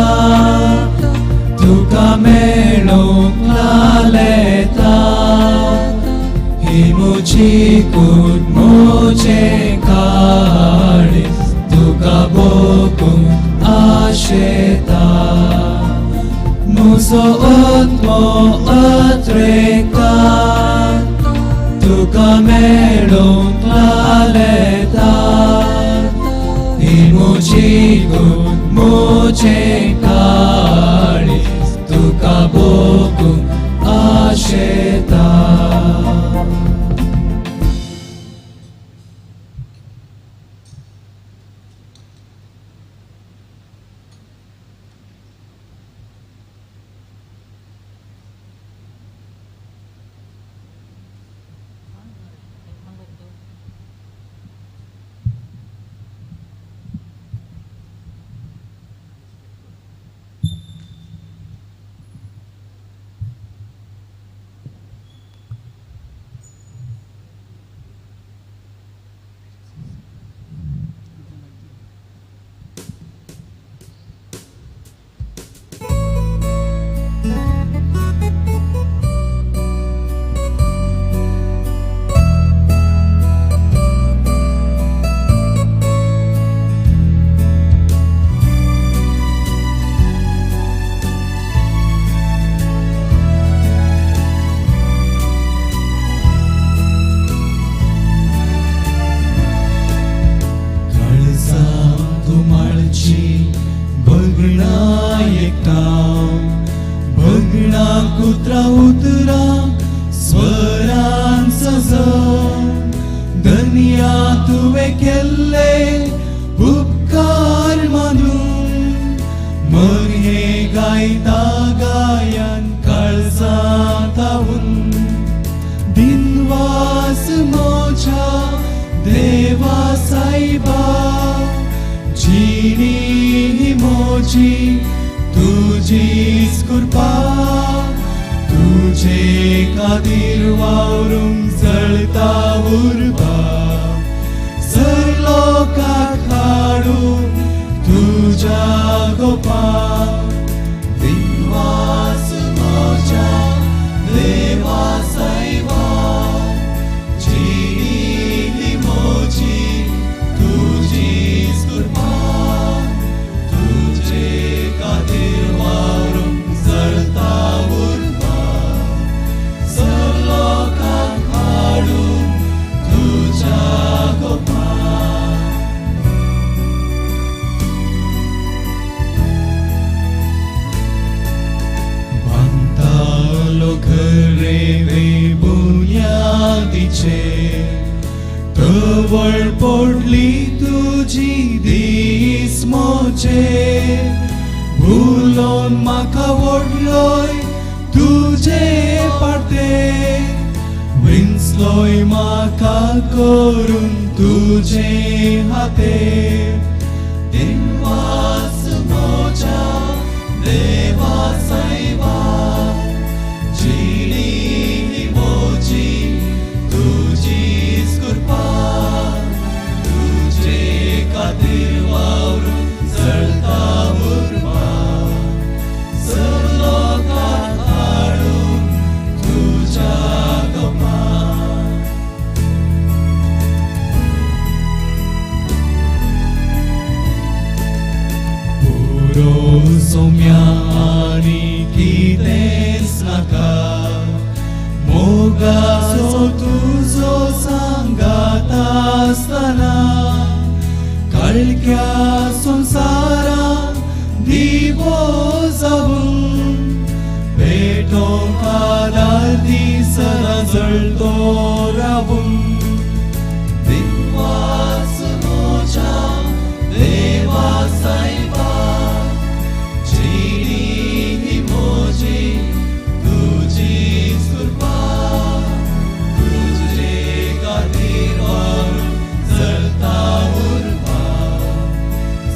तुका मेळोंक लालेता ही मुजी कूड मुजे काळी तुका बोगूंक आशेता मुसो आत्मा अत्रेका तुका मेळोंक लालेता ही मुजी कूड मुजे काळी तुका बोगूंक आशेता मोच्या देवा साईबा जिणी ही मोची तुझीच कृपा तुझे खातीर वावरूंक जळता उर्बा सर्लोकाक हाडूं तुझ्या गोपा विश्वास मोच्या देवा साईबा जिणी ही मोची तुझीच कृपा तुझे खातीर वावरूंक जळता उर्बा सर्लोकाक हाडूं तुझ्या गोपा घरे वे बुन्यादीचे तवळ पडली तुझी दीस मोचे भुलोन म्हाका ओडलोय तुझे पाटे विंचलोय म्हाका करून तुझे हाते दिनवास मोच्या देवा साईबा जिणी ही मोची तुझीच कृपा तुझे खातीर वावरूंक जळता उर्बा सर्लोकाक हाडूं तुझ्या गोपा पुरो सोम्या आनी कितेंच नाका मोगाचो तुजो सांगात आसतना काळक्या संसाराक दिवो जावून पेटोवंक आदार दी सदां जळतो रावून विश्वास मोच्या देवा साईबा जिणी ही मोची तुझीच कृपा तुझे खातीर वावरूंक जळता उर्बा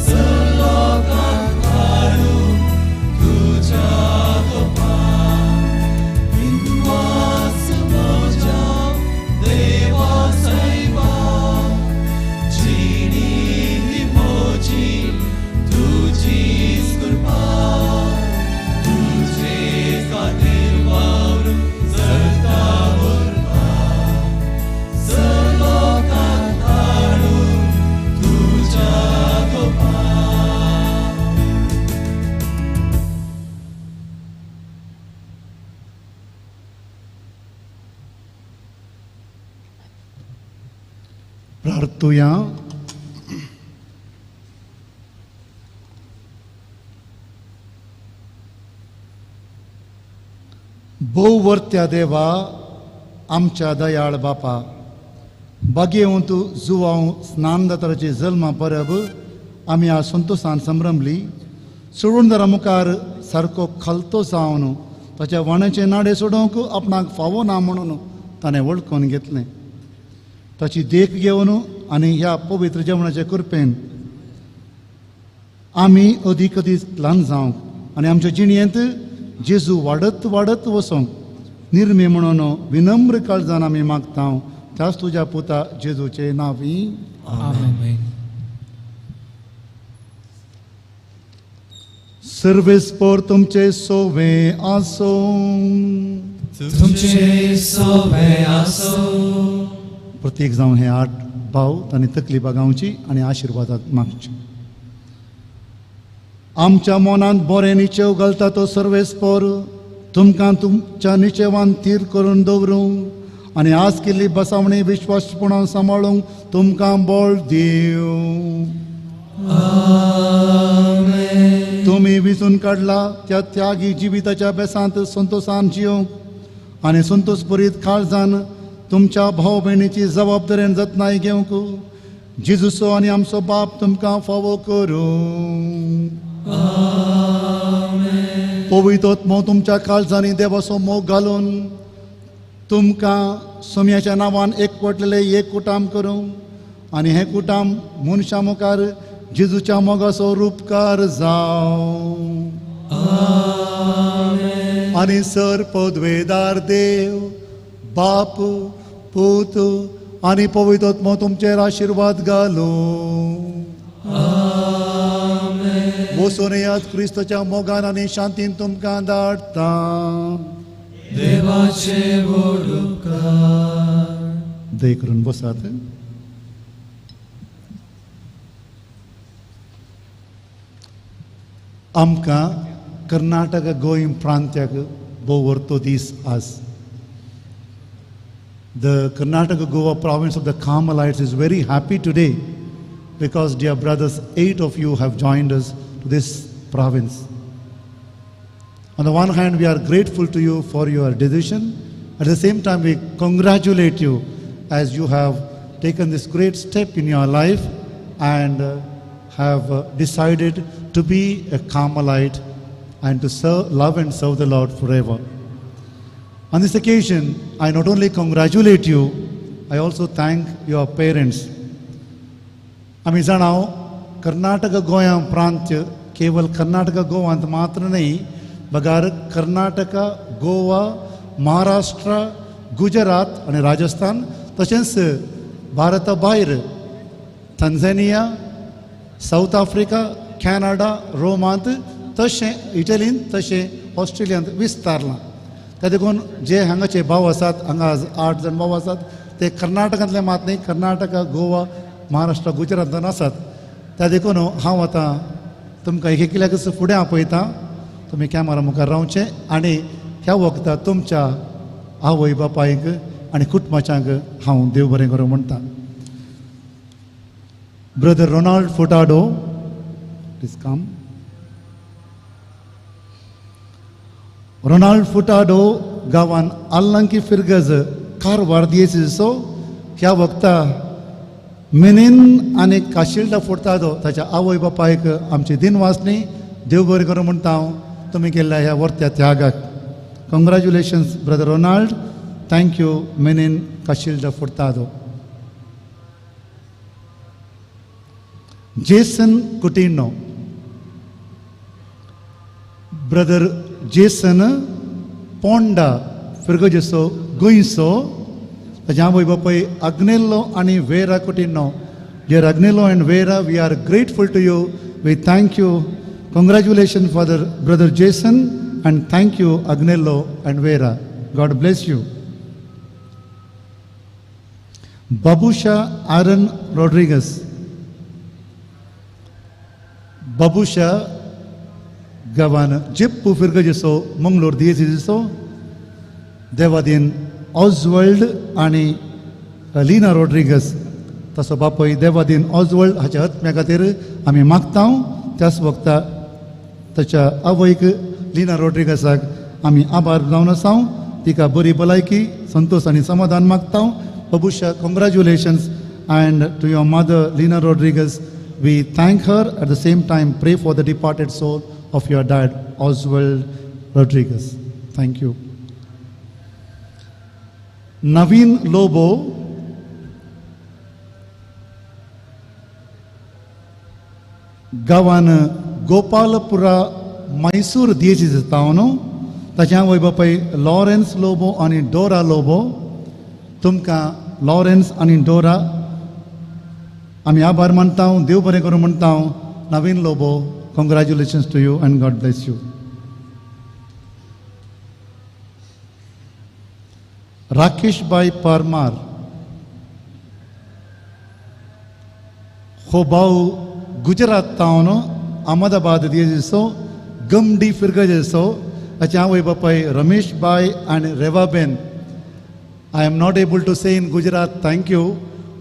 सर्लोकाक हाडूं तुझ्या गोपा विश्वास मोच्या देवा साईबा जिणी ही मोची तुझीच कृपा तुझे खातीर वावरूंक जळता उर्बा सर्लोकाक हाडूं तुझ्या गोपा प्रार्थुया भोववर्त्या देवा आमच्या दयाळ बापा बागेऊं तू जुवाऊं स्नान दाताराची जल्मा परब आमी आज संतोषान संभ्रमली सोडूनदारा मुखार सारको खालतो जावन ताच्या वाण्याचे नाडे सोडोवंक आपणाक फावो ना म्हणून ताणें वळखून घेतलें ताची देख घेवन आनी ह्या पवित्र जेवणाच्या कृपेन आमी अदीक ल्हान जावंक आनी आमच्या जिणयेंत जेजू वाडत वाडत वचोंक निर्मे म्हणून विनम्र काळजान आमी मागता त्याच तुज्या पुता जेजूचे नांवी आमेन. सर्वेस्पर तुमचे सोवे आसो तुमचे सोवे आसो प्रत्येक जावं हे 8 भाव तांणी तकलीफा गावची आनी आशिर्वादाक मागची आमच्या मनांत बरें निचेव घालता तो सर्वेस्पर तुमकां तुमच्या निचेवान तीर करून दवरूं आनी आज केल्ली बसावणी विश्वासपणान सांबाळूंक तुमकां बळ दिवं तुमी विचून काडला त्या त्यागी जिविताच्या बेसांत संतोषान जियोंक आनी संतोष भरीत काळजान तुमच्या भाव भयणीची जबाबदारेन जतनाय घेवंक जेजूचो आनी आमचो बाप तुमकां फावो करूं पवित्र आत्मो तुमच्या काळजांनी देवाचो मोग घालून तुमकां सोम्याच्या नांवान एकवटलेले एक कुटाम करूं आनी हें कुटाम मनशां मुखार जेजूच्या मोगाचो रूपकार जावं. आनी सर पदवेदार देव बाप पूत आनी पवित्र आत्मो तुमचेर आशिर्वाद घालूं. वचून येयात क्रिस्ताच्या मोगान आनी शांतीन तुमकां धाडटा. देवाचे व्हड उपकार. दय करून बसात. आमकां कर्नाटक गोंय प्रांत्याक भोव व्हरतो दीस आज. The Karnataka Goa province of the Carmelites is very happy today because, dear brothers, 8 of you have joined us to this province. On the one hand, we are grateful to you for your decision. At the same time, we congratulate you as you have taken this great step in your life and have decided to be a Carmelite and to serve, love and serve the Lord forever. On this occasion, I not only congratulate you, I also thank your parents. आमी जाणाव कर्नाटक गोंया प्रांत्य केवल कर्नाटक गोवांत मात्र नाही, बगार कर्नाटक, गोवा, महाराष्ट्र, गुजरात आणि राजस्थान तशेंच भारता भायर tanzania, south Africa, Canada, रोमांत तशें इटलींत तशें ऑस्ट्रेलियांत विस्तारलां. त्या देखून जे हांगाचे भाव आसात, हांगा 8 जण भाव आसात, ते कर्नाटकांतले मात न्ही, कर्नाटका, गोवा, महाराष्ट्र, गुजरातांत आसात. त्या देखून हांव आतां तुमकां एक एकल्याकच फुडें आपयतां. तुमी कॅमेरा मुखार रावचें आनी ह्या वखदां तुमच्या आवय बापायक आनी कुटुंबाच्यांक हांव देव बरें करूं म्हणटा. Brother Ronald Furtado, please come. Ronald Furtado गांवान आल्लांकी फिरगज कारवार दियेचो ह्या वखदां मिनीन आनी काशिल्डा फुटाडो ताच्या आवय बापायक आमची दिनवासणी देव बरें करूं म्हणटा हांव तुमी केल्ल्या ह्या वर्त्या त्यागाक. Congratulations brother Ronald. Thank you Minin Cassilda Furtado. Jason Coutinho, brother Jason Ponda फिरगजेसो गोंयचो ताच्या आवय बापाय अग्नेलो आनी Vera Coutinho. Dear Agnelo and Vera, we are grateful to you. We thank you. Congratulation father brother Jason and thank you Agnelo and Vera. God bless you. Babusha Aaron Rodrigues. Babusha गांवान जिप्पू फिरगजेसो मंगलोर दियेचो देवादीन ऑजवर्ल्ड आनी लिना रॉड्रिगस तसो बापूय देवादीन ऑजवर्ल्ड हाच्या आत्म्या खातीर आमी मागता. त्याच वखदां ताच्या आवयक लिना रॉड्रिगसाक आमी आभार जावन आसा. तिका बरी भलायकी, संतोष आनी समाधान मागता. Babusha, congratulations and to your mother Lina Rodrigues. We thank her, at the same time pray for the departed soul of your dad, Oswald Rodriguez. Thank you. Naveen Lobo, गांवान गोपालपुरा मैसूर दियेची तावनो ताच्या आवय बापाय लॉरेन्स लोबो आनी डोरा लोबो. तुमकां लॉरेन्स आनी डोरा आमी आभार मानता. देव बरें करूं म्हणटा. Naveen Lobo, congratulations to you and God bless you. Rakesh Bhai Parmar, हो भाव गुजरात तावन अहमदाबाद दियेचो गमडी फिरगजेसो ताचे आवय बापाय Ramesh Bhai and Revaben. I am not able to say in Gujarat thank you,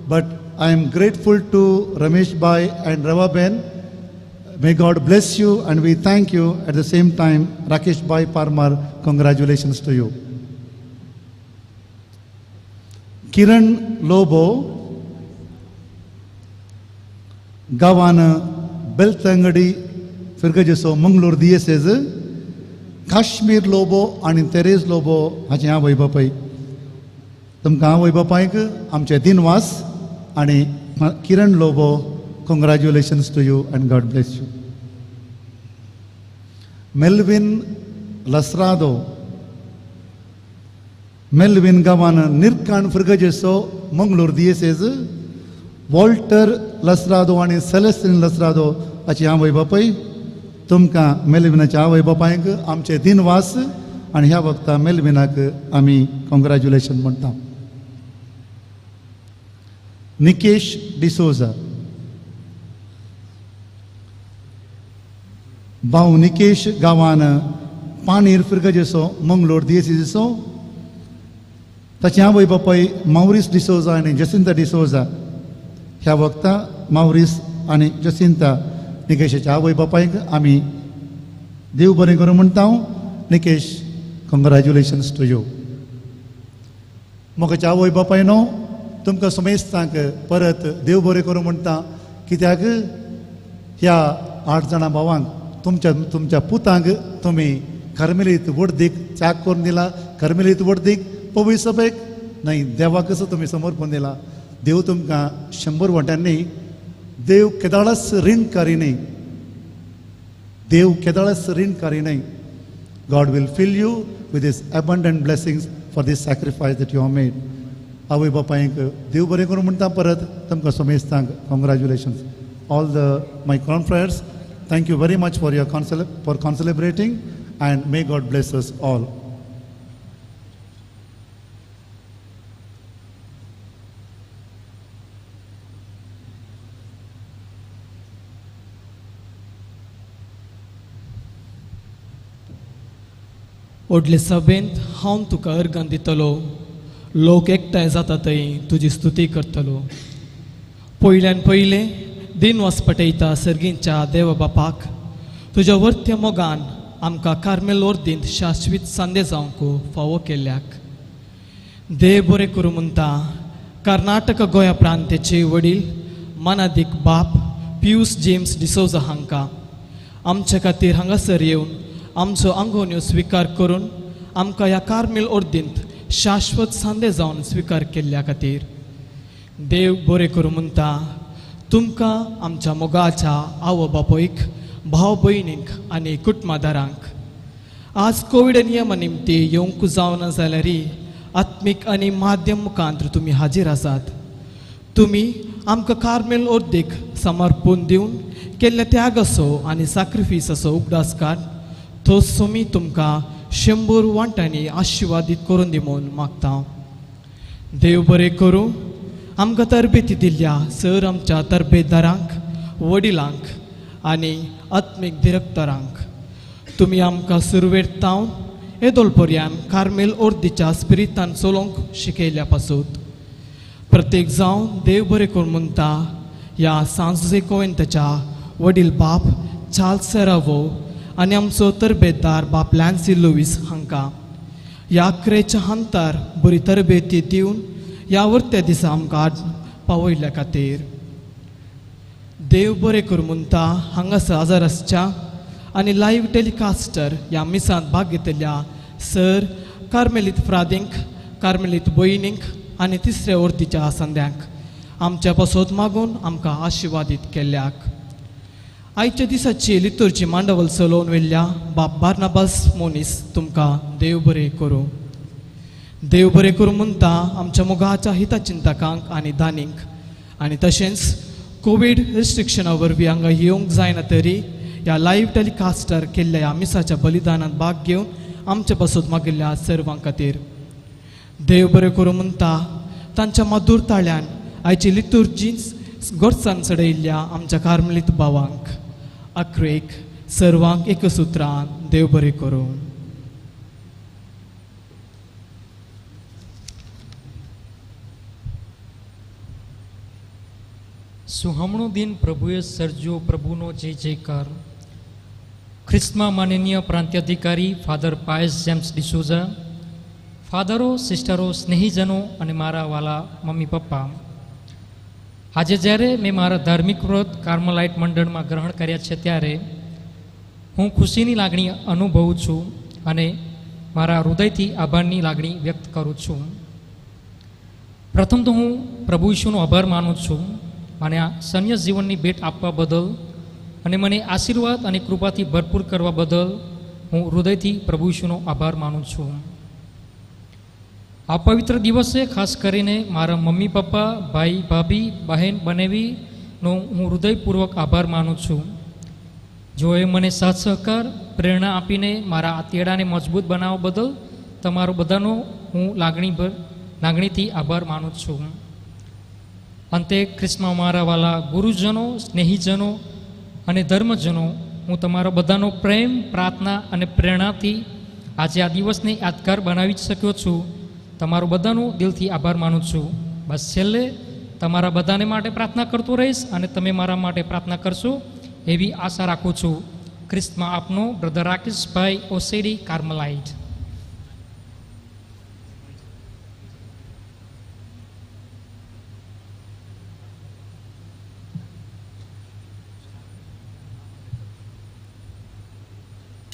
but I am grateful to Ramesh Bhai and Rava Ben. May God bless you and we thank you. At the same time, Rakesh Bhai Parmar, congratulations to you. Kiran Lobo, गांवान बेलतंगडी फिरगजेसो मंगलोर दियेसेज काश्मीर लोबो आनी Therese Lobo हाचे आवय बापाय तुमकां आवय बापायक आमचे दिनवास आनी Kiran Lobo congratulations to you and God bless you. Melvin Lasrado Melvin गांवान निर्काण फ्रिगजेसो मंगळूर दिएसेज वॉल्टर लसरादो आनी सेलेस्टिन लसरादो हाची आवय बापाय तुमकां मेल्विनाच्या आवय बापायक आमचे दिनवास आनी ह्या वक्ता मेल्विनाक आमी कॉंग्रॅच्युलेशन म्हणटा. निकेश डिसोजा भाऊ निकेश गांवान पानीर फिरगजेसो मंगळूर दिएसेजो ताचे आवय बापाय माउरीस डिसोजा आनी जसिंता डिसोजा ह्या वक्ता माउरीस आनी जसिंता निकेशाच्या आवय बापायक आमी देव बरें करूं म्हणटा. Nikesh congratulations to you. मोगाच्या आवय बापाय न्हू तुमकां सुमेस्तांक परत देव बरें करूं म्हणटा. कित्याक ह्या 8 जाणां भावांक तुमच्या पुतांक तुमी कर्मेलीत वर्दीक त्याग करून दिला. कर्मेलीत वर्दीक पवित्र सभेक न्हय देवाकच तुमी समर्पण दिला. देव तुमकां 100 वटांनी देव केदाळस रीण करिनाय. देव केदाळस रीण करिनाय. God will fill you with His abundant blessings for this sacrifice that you have made. आवय बापायक देव बरें करूं म्हणटा. परत तुमकां सुमेस्तांक congratulations. All my confreres, thank you very much for your concelebrating and may God bless us all. व्हडले सभेंत हांव तुका अर्गां दितलो. लोक एकठांय जाता थंय तुजी स्तुती करतलो. पयल्यान पयलें दिनवास पटयता सर्गींच्या देव बापाक तुज्या वर्त्या मोगान आमकां कार्मेल वर्दींत शाश्वीत सांदे जावंक फावो केल्ल्याक देव बरें करूं म्हणटा. कर्नाटक गोंया प्रांताचे वडील मानादीक बाप पियूस जेम्स डिसोजा हांकां आमचे खातीर हांगासर येवन आमचो आंगोन्यो स्विकार करून आमकां ह्या कार्मेल अर्दींत शाश्वत सांदे जावन स्विकार केल्ल्या खातीर देव बरें करूं म्हणटा. तुमकां आमच्या मोगाच्या आवय बापायक भाव भयणींक आनी कुटुंबादारांक आज कोविड नियमा निमती येवंक जावना जाल्यारय आत्मीक आनी माध्यम मुखांतर तुमी हाजीर आसात. तुमी आमकां कार्मेल अर्दीक समर्पण दिवन केल्ल्या त्यागाचो आनी सॅक्रिफिसाचो उगडास काड तो सुमी तुमकां 100 वांटांनी आशिर्वादीत करून दी म्हूण मागता. देव बरें करूं. आमकां तरबेती दिल्ल्या सर आमच्या तरबेतदारांक वडिलांक आनी आत्मीक डिरेक्टरांक तुमी आमकां सुरवेर तावन येदोळपर्यान कार्मेल अर्दीच्या स्पिरितान चलोवंक शिकयल्या पासून प्रत्येक जावन देव बरें करूं म्हणटा. ह्या सांजे कोवेंताच्या वडील बाप चार्ल्स सेरावो आनी आमचो तरबेतदार बाप लॅन्सी लुईस हांकां ह्या क्रेच्या हांतार बरी तरबेती दिवन ह्या वर्त्या दिसा आमकां पावयल्ल्या खातीर देव बरें करूं म्हणटा. हांगासर आजाराच्या आनी लायव्ह टेलिकास्टर ह्या मिसांत भाग घेतिल्ल्या सर कार्मेलीत फ्रादींक कार्मेलीत भयणींक आनी तिसऱ्या वर्तीच्या संद्यांक आमच्या पासत मागून आमकां आशिर्वादीत केल्ल्याक आयच्या दिसाची लितुर्जी मांडवल चलोवन व्हेल्ल्या बाप बार्नाबास मोनीस तुमकां देव बरें करूं. देव बरें करूं म्हणटा. आमच्या मोगाच्या हिताचिंतकांक आनी दानींक आनी तशेंच कोवीड रिस्ट्रिक्शना वरवीं हांगा येवंक जायना तरी ह्या लायव्ह टेलिकास्टर केल्ल्या ह्या मिसाच्या बलिदानांत भाग घेवन आमच्या पासून मागिल्ल्या सर्वां खातीर देव बरें करूं म्हणटा. तांच्या मधुर ताळ्यान आयची लितुर्जी गोडसाण चडयल्ल्या आमच्या कार्मेलीत भावांक अक्रेक सर्वांक एकसुत्रान देव बरें करूं. सुहामणो दिन प्रभुए सर्जो प्रभुनो जय जयकार. ख्रिस्मा माननीय प्रांत्याधिकारी फादर पायस जेम्स डिसोजा, फादरो सिस्टरो સ્નેહીજનો અને મારા વાલા મમ્મી પપ્પા, આજે જ્યારે મેં મારા ધાર્મિક વ્રત કાર્મેલાઇટ મંડળમાં ગ્રહણ કર્યા છે ત્યારે હું ખુશીની લાગણી અનુભવું છું અને મારા હૃદયથી આભારની લાગણી વ્યક્ત કરું છું. પ્રથમ તો હું પ્રભુ ઈશુનો આભાર માનું છું મને આ સંન્યાસ જીવનની ભેટ આપવા બદલ અને મને આશીર્વાદ અને કૃપાથી ભરપૂર કરવા બદલ હું હૃદયથી પ્રભુ ઈશુનો આભાર માનું છું. આ પવિત્ર દિવસે ખાસ કરીને મારા મમ્મી પપ્પા ભાઈ ભાભી બહેન બનેવીનો હું હૃદયપૂર્વક આભાર માનું છું. જોએ મને સાથ સહકાર પ્રેરણા આપીને મારા આ તેડાને મજબૂત બનાવવા બદલ તમારો બધાનો હું લાગણીથી આભાર માનું છું. અંતે ખ્રિસ્તમાં મારા વાલા ગુરુજનો સ્નેહીજનો અને ધર્મજનો હું તમારા બધાનો પ્રેમ પ્રાર્થના અને પ્રેરણાથી આજે આ દિવસને યાદગાર બનાવી જ શક્યો છું. તમારો બધાનો દિલથી આભાર માનું છું. બસ છેલ્લે તમારા બધાને માટે પ્રાર્થના કરતો રહીશ અને તમે મારા માટે પ્રાર્થના કરશો એવી આશા રાખું છું. ખ્રિસ્તમાં આપનો બ્રધર રાકેશભાઈ ઓસેડી કાર્મલાઇટ.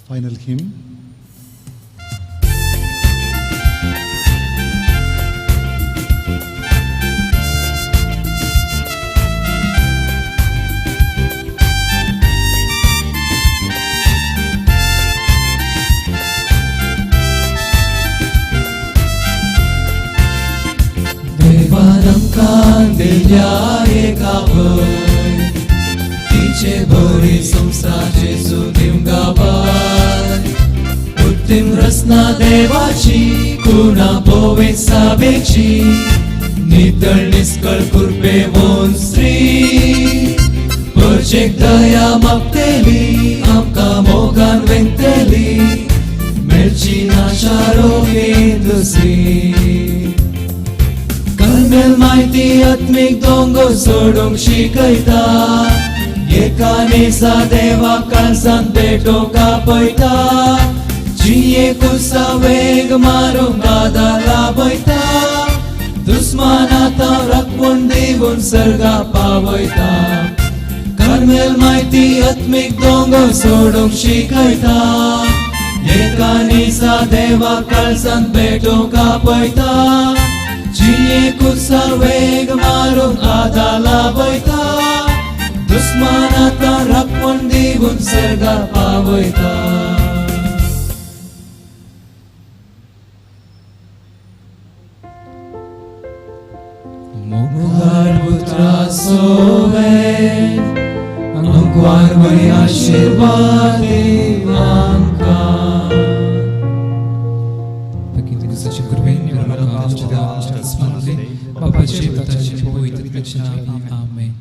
Final hymn. देवारं कांदिल्या एकावर तिचे बरी संसाचे सुदीम गावार उत्तम रचना देवाची कुणा पोवे साबेची नितळ निष्कळ कृपे वोन श्री परचेक दया मागतेली आमकां मोगान वेंगतेली मेळची नाशारो दुसरी कर्मेल माहिती आत्मीक दोंगर सोडूंक शिकयता एकानेसा देवा काळजांत भेटोवंक आपयता जी एकुसा वेग मारूंक बादा लाभयता दुस्मानांता राखून दिवून सर्गा पावयता कर्मेल माहिती आत्मीक दोंगर सोडूंक शिकयता एकानेसा देवा काळजांत भेटोवंक आपयता जी एकुसा वेग मारूंक आदा लाभयता दुस्मानांता राखून दिवून सर्गा पावयता मुखार पुत्रा सोवे अंगवार बरी आशीर्वाद आमकां Să curveni la Dumnezeu, babaचे पिताचे पवित्र नामे आमेन.